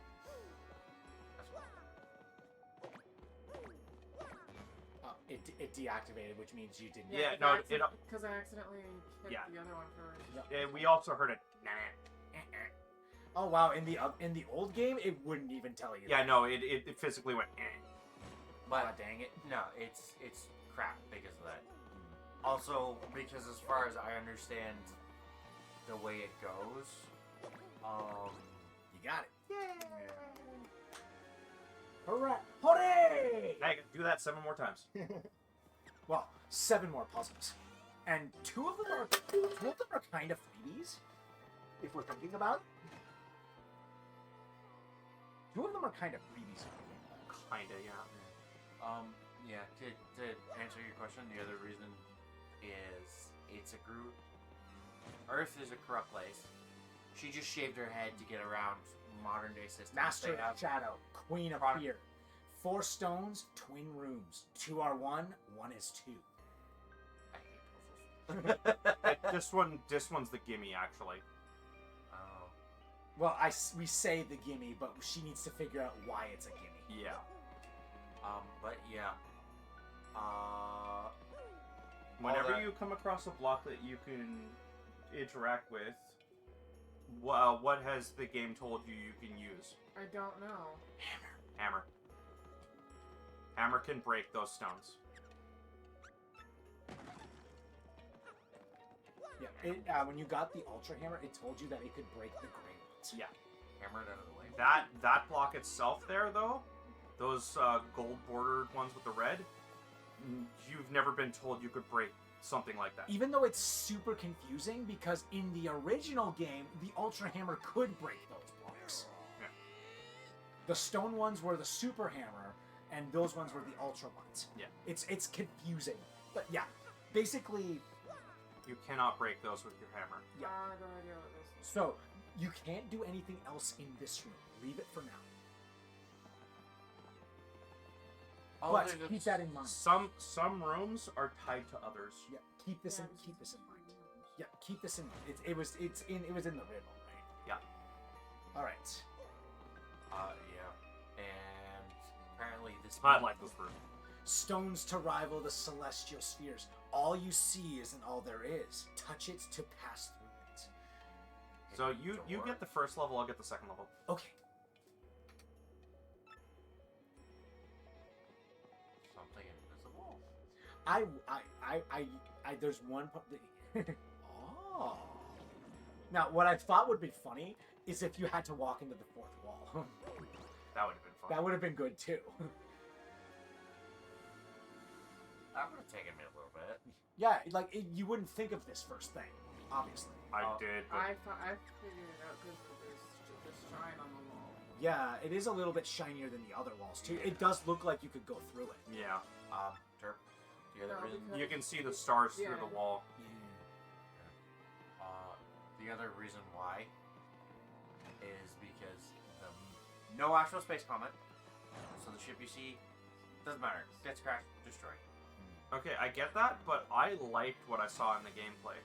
Speaker 5: It deactivated, which means you didn't.
Speaker 2: Yeah, no, it-
Speaker 1: Because I accidentally hit
Speaker 2: Yeah.
Speaker 1: the other one first.
Speaker 2: And we also heard it.
Speaker 5: Oh wow! In the old game, it wouldn't even tell you.
Speaker 2: Yeah,
Speaker 5: that.
Speaker 2: no, it physically went.
Speaker 3: But
Speaker 5: Ah, dang it!
Speaker 3: no, it's crap because of that. Also, because as far as I understand the way it goes,
Speaker 5: You got it. Hooray! Hooray!
Speaker 2: Hey, do that 7 more times.
Speaker 5: Well, 7 more puzzles, and two of them are kind of freebies. If we're thinking about it, 2 of them are kind of freebies.
Speaker 2: Kinda, yeah.
Speaker 3: yeah. To answer your question, the other reason is it's a group. Earth is a corrupt place. She just shaved her head to get around modern day systems.
Speaker 5: Master
Speaker 3: They have-
Speaker 5: of Shadow, Queen of
Speaker 3: Product-
Speaker 5: Fear. 4 stones, twin rooms. 2 are 1, 1 is 2.
Speaker 3: I hate puzzles.
Speaker 2: This one's the gimme, actually.
Speaker 3: Oh.
Speaker 5: Well, we say the gimme, but she needs to figure out why it's a gimme.
Speaker 2: Yeah.
Speaker 3: But yeah.
Speaker 2: Whenever
Speaker 3: that-
Speaker 2: you come across a block that you can interact with, what has the game told you you can use?
Speaker 1: I don't know.
Speaker 2: Hammer. Hammer can break those stones.
Speaker 5: Yeah, when you got the Ultra Hammer, it told you that it could break the gray ones.
Speaker 2: Yeah.
Speaker 3: Hammer it out of the way.
Speaker 2: That block itself there, though, those gold bordered ones with the red, you've never been told you could break something like that.
Speaker 5: Even though it's super confusing, because in the original game, the Ultra Hammer could break those blocks.
Speaker 2: Yeah.
Speaker 5: The stone ones were the Super Hammer, and those ones were the Ultra ones.
Speaker 2: Yeah.
Speaker 5: It's confusing. But yeah, basically,
Speaker 2: You cannot break those with your hammer.
Speaker 5: Yeah.
Speaker 1: I have no idea what this is.
Speaker 5: so you can't do anything else in this room. Leave it for now.
Speaker 3: Oh,
Speaker 5: But
Speaker 3: there's
Speaker 5: keep that in mind.
Speaker 2: Some rooms are tied to others.
Speaker 5: Yeah, keep this in mind. Yeah, keep this in mind. It was in the riddle, right?
Speaker 2: Yeah.
Speaker 5: All right.
Speaker 3: Yeah. And apparently this.
Speaker 2: I like this room.
Speaker 5: Stones to rival the celestial spheres. All you see isn't all there is. Touch it to pass through it.
Speaker 2: So you get the first level, I'll get the second level.
Speaker 5: Okay.
Speaker 3: Something invisible.
Speaker 5: There's one part that... Oh. Now, what I thought would be funny is if you had to walk into the fourth wall.
Speaker 2: That would have been fun.
Speaker 5: That would have been good, too.
Speaker 3: That would have taken me a little bit.
Speaker 5: Yeah, you wouldn't think of this first thing, obviously.
Speaker 2: I did, but
Speaker 1: I figured it out because there's this shine on the wall.
Speaker 5: Yeah, it is a little bit shinier than the other walls, too. It does look like you could go through it.
Speaker 2: yeah.
Speaker 3: Derp. The other
Speaker 1: No,
Speaker 3: reason.
Speaker 1: because-
Speaker 2: You can see the stars through
Speaker 1: Yeah.
Speaker 2: the wall.
Speaker 3: The other reason why is because no actual space comet, so the ship you see doesn't matter. Gets crashed, destroyed.
Speaker 2: Okay, I get that, but I liked what I saw in the gameplay.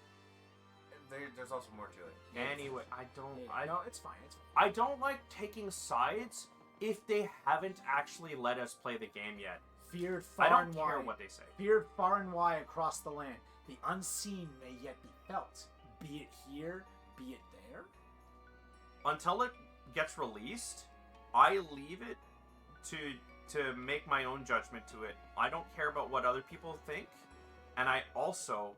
Speaker 3: There's also more to it.
Speaker 2: Anyway,
Speaker 5: No, it's fine. It's fine.
Speaker 2: I don't like taking sides if they haven't actually let us play the game yet.
Speaker 5: Feared
Speaker 2: I
Speaker 5: far
Speaker 2: don't
Speaker 5: and
Speaker 2: care
Speaker 5: wide.
Speaker 2: what they say.
Speaker 5: Feared far and wide across the land. The unseen may yet be felt. Be it here, be it there.
Speaker 2: Until it gets released, I leave it to make my own judgment to it. I don't care about what other people think, and I also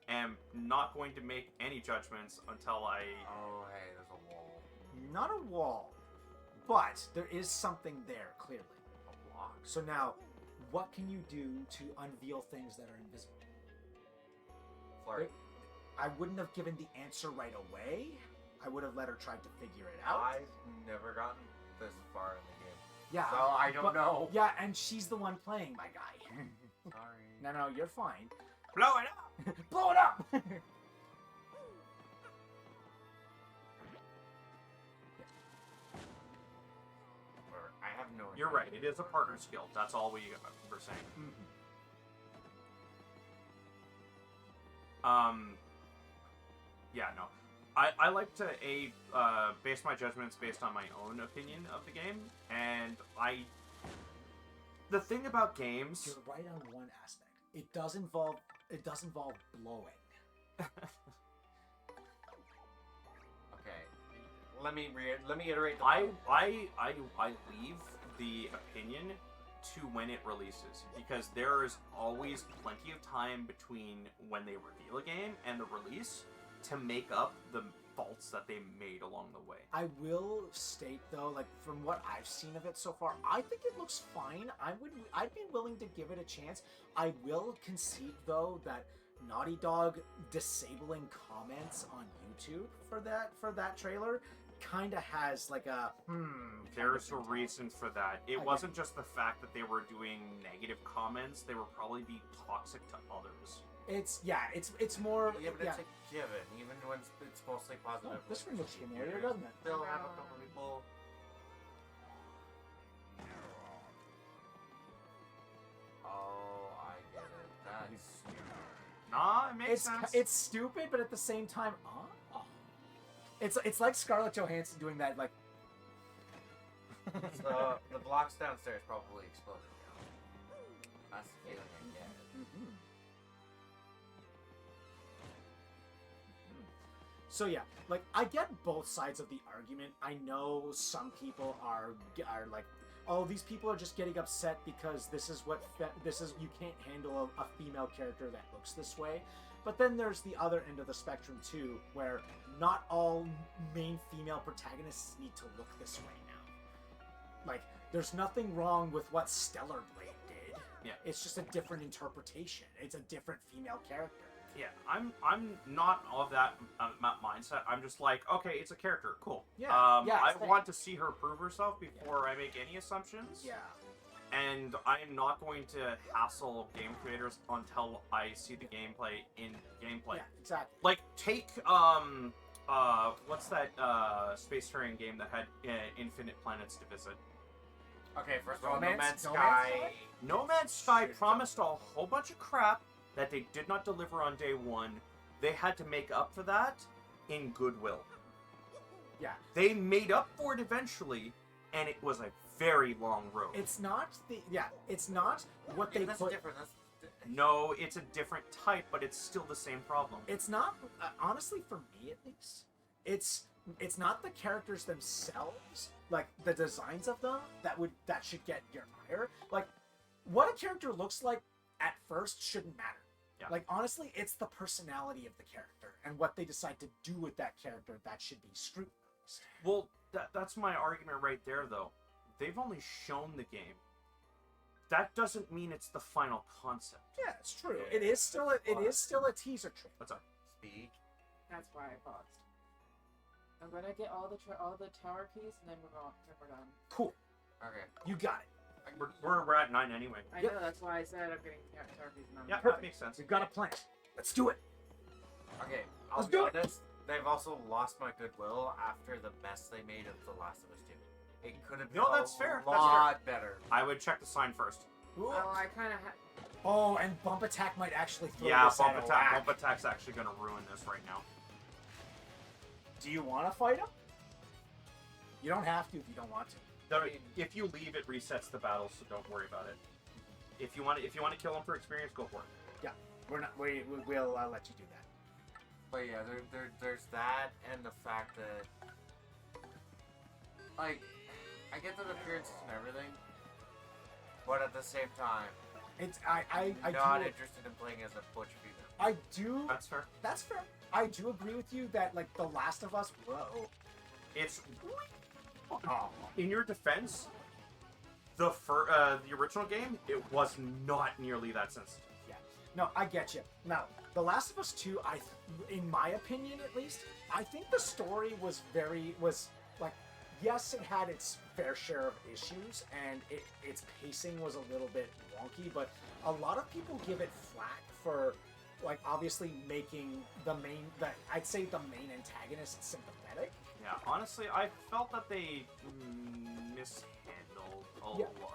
Speaker 2: am not going to make any judgments until I...
Speaker 3: Oh, hey, there's a wall.
Speaker 5: Not a wall, but there is something there, clearly.
Speaker 3: A block.
Speaker 5: So now, what can you do to unveil things that are invisible?
Speaker 3: Flurry.
Speaker 5: I wouldn't have given the answer right away. I would have let her try to figure it out.
Speaker 3: I've never gotten this far in the game.
Speaker 5: Yeah.
Speaker 3: So I don't know.
Speaker 5: Yeah, and she's the one playing, my guy.
Speaker 3: Sorry.
Speaker 5: No, you're fine.
Speaker 2: Blow it up!
Speaker 5: Blow it up!
Speaker 3: I have no idea.
Speaker 2: You're right, it is a partner skill. That's all we're saying. Yeah, no. I like to base my judgments based on my own opinion of the game, and the thing about games...
Speaker 5: You're right on one aspect. It does involve blowing.
Speaker 3: Okay. Let me iterate the
Speaker 2: I
Speaker 3: point.
Speaker 2: leave the opinion to when it releases, because there is always plenty of time between when they reveal a game and the release to make up the faults that they made along the way.
Speaker 5: I will state though, like from what I've seen of it so far, I think it looks fine. I'd be willing to give it a chance. I will concede though that Naughty Dog disabling comments on YouTube for that trailer kind of has like a
Speaker 2: There's a
Speaker 5: kind of
Speaker 2: reason for that. It
Speaker 5: I
Speaker 2: wasn't just the fact that they were doing negative comments, they were probably being toxic to others.
Speaker 5: It's more
Speaker 3: Yeah, but it's a given, even when it's mostly positive.
Speaker 5: Oh, this one looks familiar,
Speaker 3: You're
Speaker 5: doesn't it?
Speaker 3: Still have a couple people. Oh, I get it. That's
Speaker 2: Nah, it makes sense.
Speaker 5: It's stupid, but at the same time, it's like Scarlett Johansson doing that like.
Speaker 3: so the blocks downstairs probably exploded now. That's the feeling I get.
Speaker 5: So yeah, like I get both sides of the argument. I know some people are like oh, these people are just getting upset because this is you can't handle a female character that looks this way. But then there's the other end of the spectrum too, where not all main female protagonists need to look this way now. Like, there's nothing wrong with what Stellar Blade did.
Speaker 2: Yeah.
Speaker 5: It's just a different interpretation. It's a different female character.
Speaker 2: Yeah, I'm not of that mindset. I'm just like, okay, it's a character, cool.
Speaker 5: Yeah,
Speaker 2: I
Speaker 5: it's
Speaker 2: want to see her prove herself before I make any assumptions.
Speaker 5: Yeah.
Speaker 2: And I'm not going to hassle game creators until I see the gameplay in gameplay.
Speaker 5: Yeah, exactly.
Speaker 2: Like, take what's that space-faring game that had infinite planets to visit?
Speaker 3: Okay, first of all,
Speaker 5: No
Speaker 3: No
Speaker 5: Man's
Speaker 3: Man's
Speaker 5: Sky?
Speaker 3: Sky.
Speaker 2: No Man's Sky
Speaker 3: Shit.
Speaker 2: promised a whole bunch of crap that they did not deliver on day one. They had to make up for that in goodwill.
Speaker 5: Yeah.
Speaker 2: They made up for it eventually, and it was a very long road.
Speaker 5: It's not what they
Speaker 3: That's
Speaker 5: put.
Speaker 3: different.
Speaker 2: No, it's a different type, but it's still the same problem.
Speaker 5: It's not honestly, for me at least. It's not the characters themselves, like the designs of them that should get your ire. Like, what a character looks like at first shouldn't matter.
Speaker 2: Yeah.
Speaker 5: Like, honestly, it's the personality of the character and what they decide to do with that character that should be scrutinized.
Speaker 2: Well, that's my argument right there, though. They've only shown the game. That doesn't mean it's the final concept.
Speaker 5: Yeah, it's true.
Speaker 3: Yeah.
Speaker 5: It is still a teaser trailer.
Speaker 2: What's up?
Speaker 3: Speak.
Speaker 1: That's why I paused. I'm gonna get all the tower keys, and then we're done.
Speaker 5: Cool.
Speaker 3: Okay.
Speaker 5: You got it.
Speaker 2: We're at 9 anyway.
Speaker 1: I
Speaker 5: Yep.
Speaker 1: know, that's why I said I'm getting tower keys. And I'm
Speaker 2: Yeah,
Speaker 1: done.
Speaker 2: that makes sense.
Speaker 5: We've got a plan. Let's do it.
Speaker 3: Okay. I'll
Speaker 5: Let's
Speaker 3: be
Speaker 5: do it.
Speaker 3: honest. They've also lost my goodwill after the mess they made of The Last of Us 2. It could have been
Speaker 2: No, that's fair.
Speaker 3: a
Speaker 2: That's
Speaker 3: lot better.
Speaker 2: I would check the sign first.
Speaker 5: Ooh.
Speaker 1: Oh, I kind of
Speaker 5: Oh, and bump attack might actually throw
Speaker 2: Yeah,
Speaker 5: this out of whack.
Speaker 2: Bump attack's actually going to ruin this right now.
Speaker 5: Do you want to fight him? You don't have to if you don't want to.
Speaker 2: If you leave, it resets the battle, so don't worry about it. If you want to kill him for experience, go for it.
Speaker 5: Yeah, we'll let you do that.
Speaker 3: But yeah, there's that, and the fact that, like, I get the appearances and everything, but at the same time,
Speaker 5: I
Speaker 3: not
Speaker 5: do,
Speaker 3: interested in playing as a butch female.
Speaker 5: I do.
Speaker 2: That's fair.
Speaker 5: That's fair. I do agree with you that, like, The Last of Us. Whoa.
Speaker 2: It's
Speaker 5: Oh.
Speaker 2: in your defense. The original game, it was not nearly that sensitive.
Speaker 5: Yeah. No, I get you. Now, The Last of Us 2, in my opinion at least, I think the story was like, yes, it had its fair share of issues, and its pacing was a little bit wonky, but a lot of people give it flack for, like, obviously making I'd say the main antagonist sympathetic.
Speaker 2: Yeah, honestly, I felt that they mishandled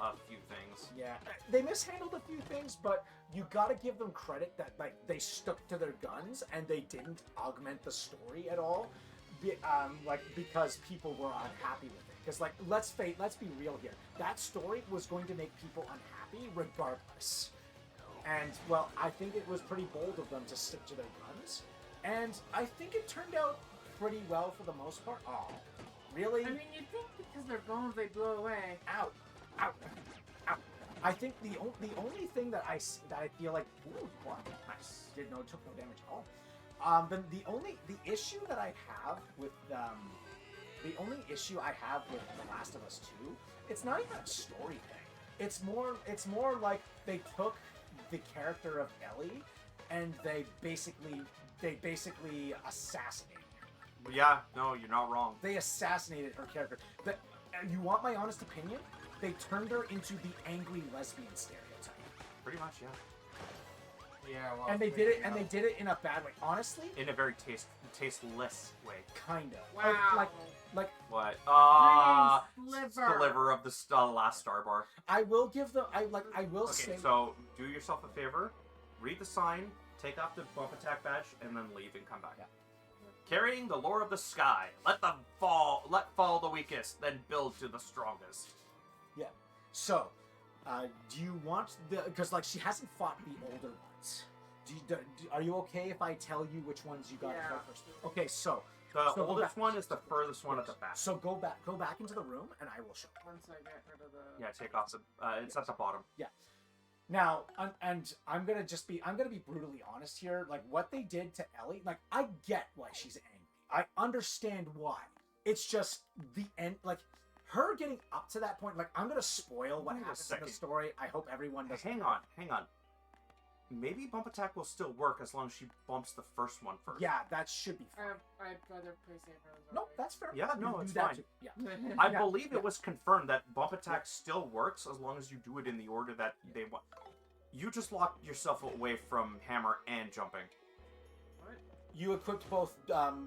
Speaker 2: a few things.
Speaker 5: Yeah, they mishandled a few things, but you gotta give them credit that, like, they stuck to their guns and they didn't augment the story at all, because people were unhappy with it. Because, like, let's be real here. That story was going to make people unhappy regardless. And, well, I think it was pretty bold of them to stick to their guns, and I think it turned out pretty well for the most part. Oh, really?
Speaker 1: I mean, you'd think because they're bones, they blow away.
Speaker 5: Ow, ow, ow. I think the only thing that I feel like, ooh, what? Nice. Took no damage at all. The issue that I have with The Last of Us 2, it's not even a story thing. It's more like they took the character of Ellie and they basically assassinated her.
Speaker 2: Yeah, no, you're not wrong.
Speaker 5: They assassinated her character. You want my honest opinion? They turned her into the angry lesbian stereotype.
Speaker 2: Pretty much, yeah.
Speaker 3: Yeah, well,
Speaker 5: And they did it in a bad way. Honestly,
Speaker 2: In a very tasteless way.
Speaker 5: kind of.
Speaker 1: Wow.
Speaker 5: Like
Speaker 2: What?
Speaker 1: Sliver.
Speaker 2: Sliver of the last star bar.
Speaker 5: I will give them. I will
Speaker 2: Okay,
Speaker 5: say.
Speaker 2: so do yourself a favor, read the sign, take off the bump attack badge, and then leave and come back.
Speaker 5: Yeah.
Speaker 2: Carrying the lore of the sky, let fall the weakest, then build to the strongest.
Speaker 5: Yeah. So, do you want because, like, she hasn't fought the older ones. Are you okay if I tell you which ones you got to
Speaker 1: Yeah.
Speaker 5: fight first? Okay, so
Speaker 2: The
Speaker 5: So go
Speaker 2: oldest
Speaker 5: back.
Speaker 2: one is the furthest one at the back.
Speaker 5: So go back into the room, and I will show you.
Speaker 1: Once I get rid of the.
Speaker 2: Yeah, take off the. It's at the bottom.
Speaker 5: Now, and I'm gonna be brutally honest here. Like what they did to Ellie, like I get why she's angry. I understand why. It's just the end. Like her getting up to that point. Like I'm gonna spoil what
Speaker 2: Wait a
Speaker 5: happens in
Speaker 2: second.
Speaker 5: the story. I hope everyone does.
Speaker 2: Hang on. Maybe bump attack will still work as long as she bumps the first one first.
Speaker 5: Yeah, that should be fine.
Speaker 1: I'd rather play safer.
Speaker 5: Nope, that's fair.
Speaker 2: Yeah,
Speaker 5: You
Speaker 2: no,
Speaker 5: do
Speaker 2: it's
Speaker 5: that
Speaker 2: fine.
Speaker 5: too. Yeah.
Speaker 2: I
Speaker 5: Yeah,
Speaker 2: believe
Speaker 5: yeah.
Speaker 2: it was confirmed that bump attack still works as long as you do it in the order that they want. You just locked yourself away from hammer and jumping.
Speaker 1: What?
Speaker 5: You equipped both.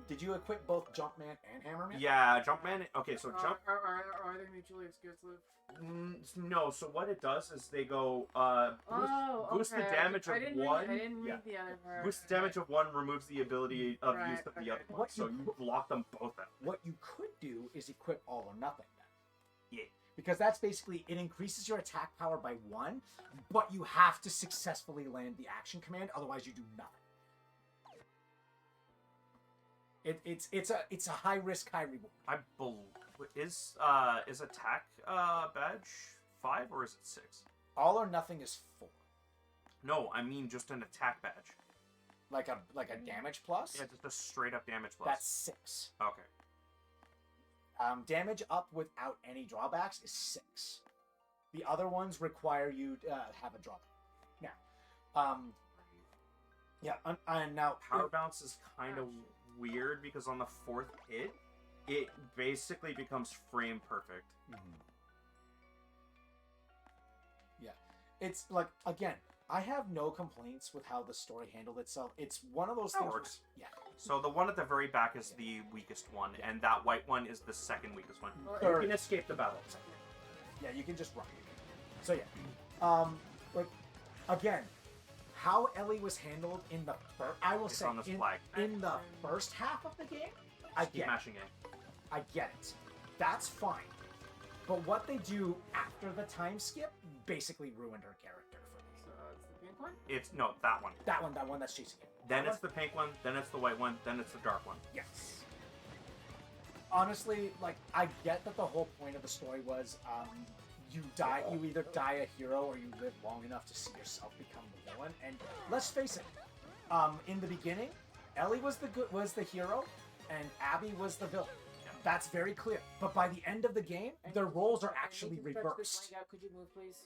Speaker 5: Did you equip both Jumpman and Hammerman?
Speaker 2: Yeah, Jumpman. Okay, so jump.
Speaker 1: Are they mutually exclusive?
Speaker 2: No, so what it does is they go boost the
Speaker 1: okay.
Speaker 2: damage of
Speaker 1: I didn't
Speaker 2: one.
Speaker 1: Read, I didn't read
Speaker 2: yeah.
Speaker 1: the other part.
Speaker 2: Boost the damage of one, removes the ability of
Speaker 1: Right,
Speaker 2: use of the
Speaker 1: okay.
Speaker 2: other one.
Speaker 5: What
Speaker 2: So
Speaker 5: you-
Speaker 2: you lock them both out.
Speaker 5: What you could do is equip all or nothing then.
Speaker 2: Yeah.
Speaker 5: Because that's basically, it increases your attack power by 1, but you have to successfully land the action command, otherwise you do nothing. It's a high risk, high reward.
Speaker 2: I believe is attack badge 5 or is it 6?
Speaker 5: All or nothing is 4.
Speaker 2: No, I mean just an attack badge.
Speaker 5: Like a damage plus?
Speaker 2: Yeah, just a straight up damage plus.
Speaker 5: That's 6.
Speaker 2: Okay.
Speaker 5: Damage up without any drawbacks is 6. The other ones require you to have a drawback. Now, yeah, and now
Speaker 2: Power bounce is kind of weird because on the 4th hit, it basically becomes frame perfect.
Speaker 5: Yeah, it's like, again, I have no complaints with how the story handled itself. It's one of those
Speaker 2: That
Speaker 5: things.
Speaker 2: works.
Speaker 5: Yeah.
Speaker 2: So the one at the very back is the weakest one, and that white one is the second weakest one.
Speaker 5: Third.
Speaker 2: You can escape the battle.
Speaker 5: Yeah, you can just run. So yeah, like again, how Ellie was handled in the first, I will
Speaker 2: It's
Speaker 5: say
Speaker 2: on this flag.
Speaker 5: in the first half of the game, I
Speaker 2: Keep
Speaker 5: get it.
Speaker 2: mashing it.
Speaker 5: I get it. That's fine. But what they do after the time skip basically ruined her character for me.
Speaker 1: So it's the pink one?
Speaker 2: It's no that one.
Speaker 5: That one that's chasing it.
Speaker 2: Then
Speaker 5: That
Speaker 2: it's the pink one. Then it's the white one. Then it's the dark one.
Speaker 5: Yes. Honestly, like, I get that the whole point of the story was you either die a hero or you live long enough to see yourself become the villain. And let's face it, in the beginning, Ellie was the hero and Abby was the villain.
Speaker 2: Yeah.
Speaker 5: That's very clear. But by the end of the game, their roles are actually
Speaker 1: Thank you for
Speaker 5: reversed.
Speaker 1: pointing out. Could you move, please?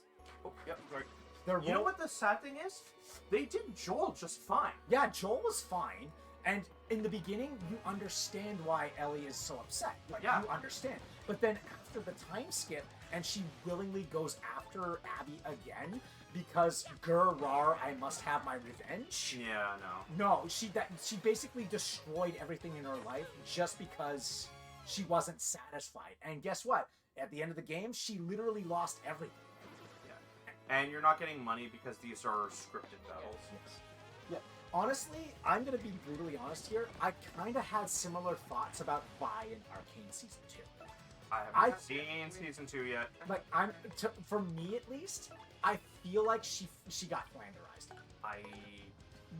Speaker 2: Oh, yep. Sorry.
Speaker 5: Their
Speaker 2: You know
Speaker 5: role-
Speaker 2: what the sad thing is? They did Joel just fine.
Speaker 5: Yeah, Joel was fine, and in the beginning, you understand why Ellie is so upset. Like,
Speaker 2: Yeah.
Speaker 5: you understand. But then after the time skip, and she willingly goes after Abby again because Rar, I must have my revenge.
Speaker 2: Yeah, no.
Speaker 5: No, she basically destroyed everything in her life just because she wasn't satisfied. And guess what? At the end of the game, she literally lost everything.
Speaker 2: And you're not getting money because these are scripted battles.
Speaker 5: Yeah. Honestly, I'm gonna be brutally honest here. I kind of had similar thoughts about Vi in Arcane Season 2.
Speaker 2: I haven't seen season 2 yet.
Speaker 5: Like, for me at least, I feel like she got flanderized.
Speaker 2: I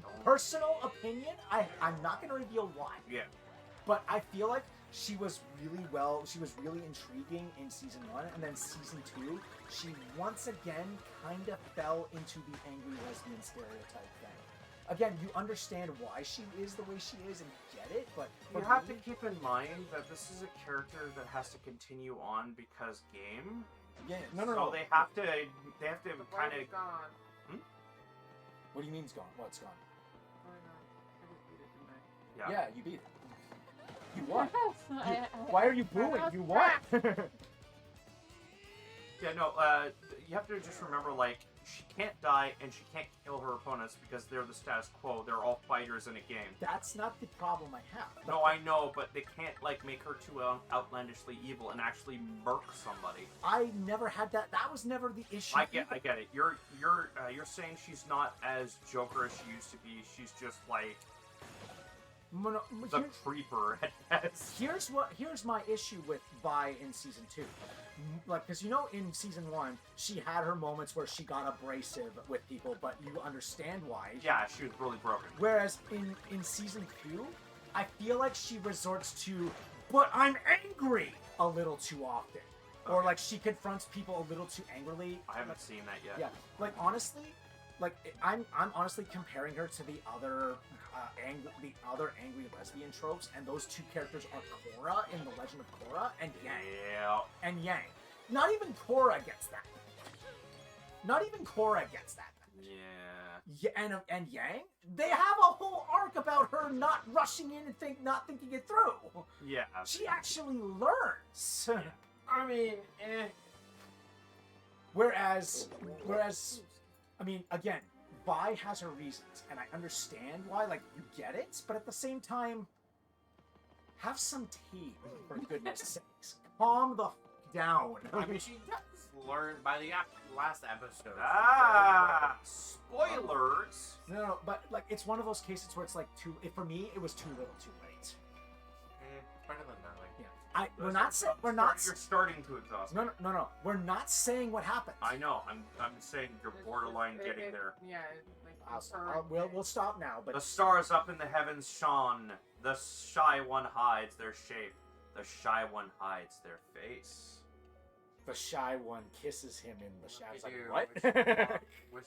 Speaker 2: don't.
Speaker 5: Personal opinion, I'm not gonna reveal why,
Speaker 2: Yeah.
Speaker 5: but I feel like she was really intriguing in Season 1, and then Season 2, she once again kind of fell into the angry lesbian stereotype thing. Again, you understand why she is the way she is, and you get it, but
Speaker 2: You
Speaker 5: for
Speaker 2: have
Speaker 5: me-
Speaker 2: to keep in mind that this is a character that has to continue on because game.
Speaker 5: Yeah, no.
Speaker 2: So they have to
Speaker 1: The
Speaker 2: kind
Speaker 1: white
Speaker 2: of.
Speaker 1: is gone.
Speaker 5: What do you mean it's gone? What's gone?
Speaker 1: Oh, no. I just beat it, didn't I?
Speaker 2: Yeah.
Speaker 5: Yeah, you beat it. You won.
Speaker 1: I-
Speaker 5: Why are you booing? You won.
Speaker 2: Yeah, no, you have to just remember, like, she can't die and she can't kill her opponents because they're the status quo. They're all fighters in a game.
Speaker 5: That's not the problem I have.
Speaker 2: No, I know, but they can't, like, make her too outlandishly evil and actually murk somebody.
Speaker 5: I never had that. That was never the issue.
Speaker 2: I get it. You're saying she's not as Joker as she used to be. She's just, like, the creeper at best.
Speaker 5: Here's my issue with Vi in Season 2. Like, because in Season 1, she had her moments where she got abrasive with people, but you understand why.
Speaker 2: Yeah, she was really broken.
Speaker 5: Whereas in Season 2, I feel like she resorts to, but I'm angry a little too often. Or
Speaker 2: Okay.
Speaker 5: like she confronts people a little too angrily.
Speaker 2: I haven't seen that yet.
Speaker 5: Yeah, like honestly, like I'm honestly comparing her to the other angry lesbian tropes, and those two characters are Korra in the Legend of Korra and Yang.
Speaker 2: Yeah.
Speaker 5: And Yang. Not even Korra gets that. Not even Korra gets that.
Speaker 2: Yeah.
Speaker 5: Yeah, and Yang, they have a whole arc about her not rushing in and not thinking it through.
Speaker 2: Yeah.
Speaker 5: She actually learns.
Speaker 3: I mean,
Speaker 5: Whereas, I mean, again, Vi has her reasons, and I understand why. Like, you get it, but at the same time, have some tea, for goodness sakes. Calm the f down.
Speaker 3: I mean, she does learn by the last episode.
Speaker 2: Ah! Spoilers!
Speaker 5: No, but like, it's one of those cases where it's like for me, it was too little, too late.
Speaker 3: It's better than nothing.
Speaker 5: Yeah, we're not saying
Speaker 2: You're starting to exhaust.
Speaker 5: No. We're not saying what happened.
Speaker 2: I know. I'm saying you're borderline getting there.
Speaker 1: Yeah, like
Speaker 5: We'll stop now. But
Speaker 2: The stars up in the heavens shone. The shy one hides their shape. The shy one hides their face.
Speaker 5: the shy one kisses him in the shadows. Like,
Speaker 3: You
Speaker 5: what?
Speaker 3: which,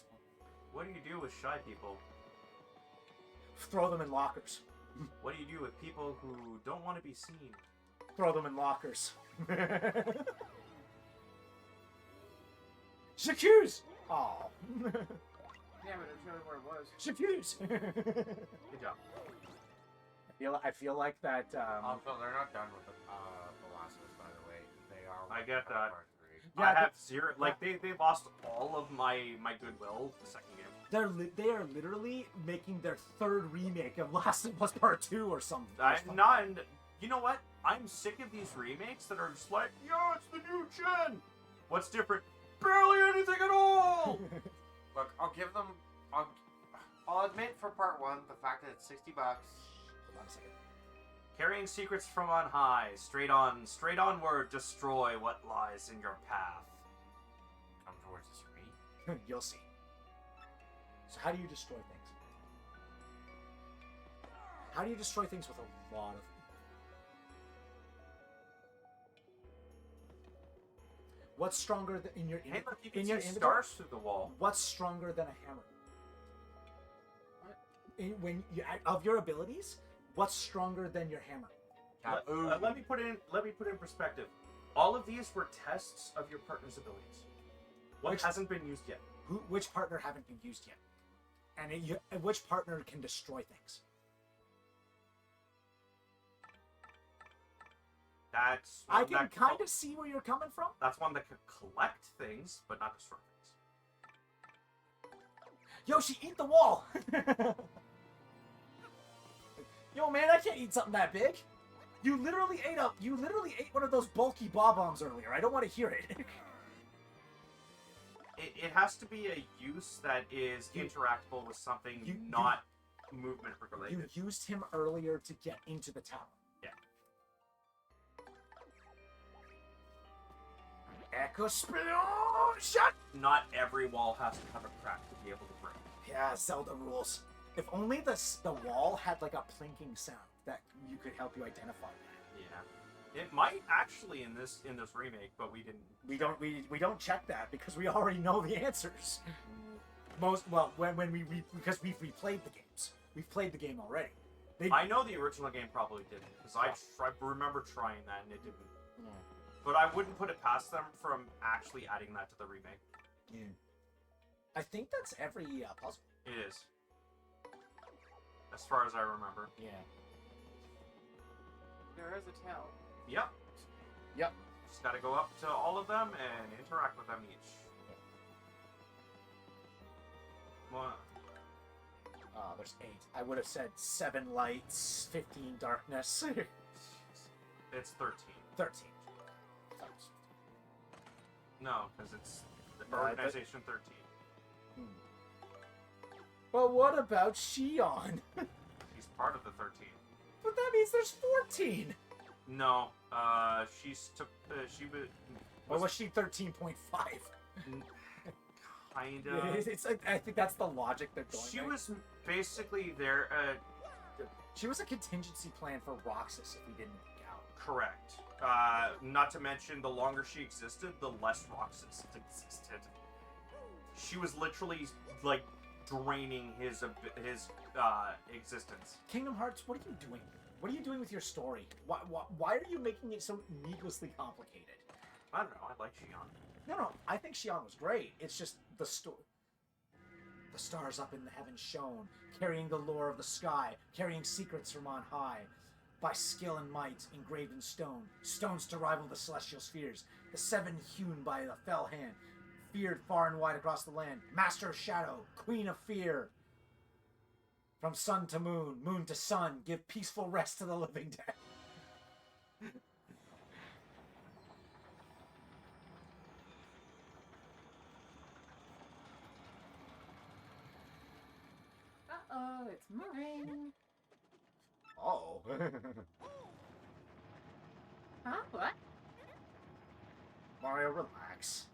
Speaker 2: What do you do with shy people?
Speaker 5: Throw them in lockers.
Speaker 2: What do you do with people who don't want to be seen?
Speaker 5: Throw them in lockers. J'accuse! Oh.
Speaker 1: Yeah, but it showed where it was.
Speaker 5: J'accuse!
Speaker 2: Good job.
Speaker 5: I feel like that.
Speaker 3: also, they're not done with the last of us, by the way. They are.
Speaker 2: I get that.
Speaker 3: Part 3.
Speaker 2: I
Speaker 5: Yeah,
Speaker 2: have zero. Like they lost all of my goodwill the second game.
Speaker 5: they are literally making their third remake of Last of Us Part 2 or something.
Speaker 2: And you know what? I'm sick of these remakes that are just like, yo, it's the new gen. What's different? Barely anything at all.
Speaker 3: Look, I'll give them. I'll admit for part 1 the fact that it's $60.
Speaker 5: Hold on a second.
Speaker 2: Carrying secrets from on high, straight onward, destroy what lies in your path.
Speaker 3: Come towards the street.
Speaker 5: You'll see. So how do you destroy things? How do you destroy things with a lot of... What's stronger in your
Speaker 2: Hey, look, you
Speaker 5: in
Speaker 2: can
Speaker 5: your
Speaker 2: see
Speaker 5: inventory?
Speaker 2: stars through the wall.
Speaker 5: What's stronger than a hammer?
Speaker 1: What?
Speaker 5: When you, of your abilities, what's stronger than your hammer?
Speaker 2: Let me put it in perspective. All of these were tests of your partner's abilities. What
Speaker 5: Which-
Speaker 2: hasn't been used yet?
Speaker 5: Which partner haven't been used yet? And which partner can destroy things?
Speaker 2: That's
Speaker 5: I
Speaker 2: one
Speaker 5: can
Speaker 2: that
Speaker 5: kind of see where you're coming from.
Speaker 2: That's one that could collect things, but not destroy things.
Speaker 5: Yoshi, eat the wall! Yo, man, I can't eat something that big. You literally ate one of those bulky bob-ombs earlier. I don't want to hear it.
Speaker 2: It has to be a use that is interactable with something not movement
Speaker 5: You
Speaker 2: related.
Speaker 5: used him earlier to get into the tower.
Speaker 2: Yeah.
Speaker 5: Echo Explosion!
Speaker 2: Not every wall has to have a crack to be able to break.
Speaker 5: Yeah, Zelda rules. If only the wall had like a plinking sound that you could help you identify that.
Speaker 2: Yeah. It might actually in this remake, but we didn't.
Speaker 5: We don't check that because we already know the answers. When because we've replayed the games. We've played the game already.
Speaker 2: I know the original game probably didn't, because I remember trying that and it didn't. But I wouldn't put it past them from actually adding that to the remake.
Speaker 5: Yeah. I think that's every puzzle.
Speaker 2: It is. As far as I remember.
Speaker 5: Yeah.
Speaker 1: There is a tell.
Speaker 2: Yep.
Speaker 5: Yep.
Speaker 2: Just gotta go up to all of them and interact with them each. One.
Speaker 5: There's 8. I would have said 7 lights, 15 darkness.
Speaker 2: It's 13.
Speaker 5: 13.
Speaker 2: No, because it's the
Speaker 5: No, I bet-
Speaker 2: organization 13.
Speaker 5: But what about Shion?
Speaker 2: He's part of the 13.
Speaker 5: But that means there's 14.
Speaker 2: No, she
Speaker 5: Or was she 13.5?
Speaker 2: kind of.
Speaker 5: It's like, I think that's the logic they're going
Speaker 2: She
Speaker 5: by.
Speaker 2: was basically there.
Speaker 5: She was a contingency plan for Roxas if we didn't work out.
Speaker 2: Correct. Not to mention, the longer she existed, the less Roxas existed. She was literally, like, draining his existence.
Speaker 5: Kingdom Hearts, what are you doing? What are you doing with your story? Why are you making it so needlessly complicated?
Speaker 2: I don't know, I like Xion.
Speaker 5: No, I think Xion was great. It's just the story. The stars up in the heavens shone, carrying the lore of the sky, carrying secrets from on high. By skill and might, engraved in stone, stones to rival the celestial spheres, the seven hewn by the fell hand, feared far and wide across the land, master of shadow, queen of fear. From sun to moon, moon to sun, give peaceful rest to the living dead.
Speaker 1: Uh-oh, it's moving.
Speaker 5: Oh.
Speaker 1: Huh? What?
Speaker 5: Mario, relax.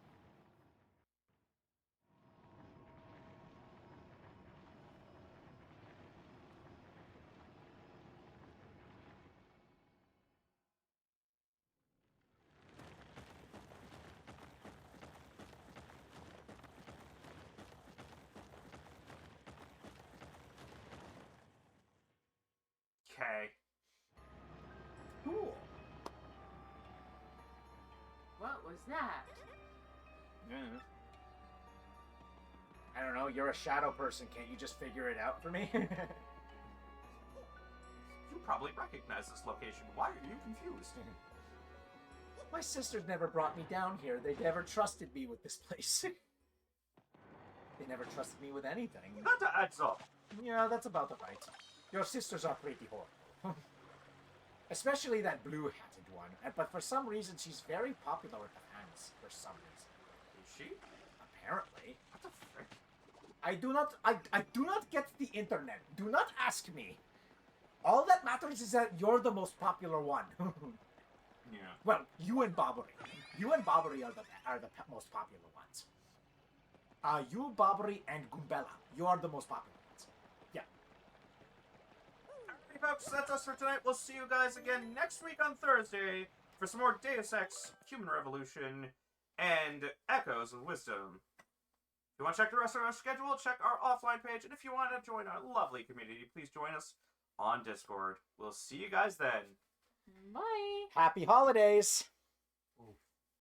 Speaker 2: Okay.
Speaker 5: Cool.
Speaker 1: What was that?
Speaker 5: I don't know, you're a shadow person. Can't you just figure it out for me?
Speaker 2: You probably recognize this location. Why are you confused?
Speaker 5: My sisters never brought me down here. They never trusted me with this place. They never trusted me with anything.
Speaker 2: That adds up.
Speaker 5: Yeah, that's about the right. Your sisters are pretty horrible. Especially that blue-hatted one. But for some reason, she's very popular with the fans. For some reason.
Speaker 2: Is she?
Speaker 5: Apparently.
Speaker 2: What the frick?
Speaker 5: I do not get the internet. Do not ask me. All that matters is that you're the most popular one.
Speaker 2: Yeah.
Speaker 5: Well, you and Bobbery. You and Bobbery are the most popular ones. You, Bobbery, and Goombella. You are the most popular ones. Yeah.
Speaker 2: Alright, folks, that's us for tonight. We'll see you guys again next week on Thursday for some more Deus Ex, Human Revolution, and Echoes of Wisdom. If you want to check the rest of our schedule, check our offline page, and if you want to join our lovely community, please join us on Discord. We'll see you guys then.
Speaker 1: Bye.
Speaker 5: Happy holidays!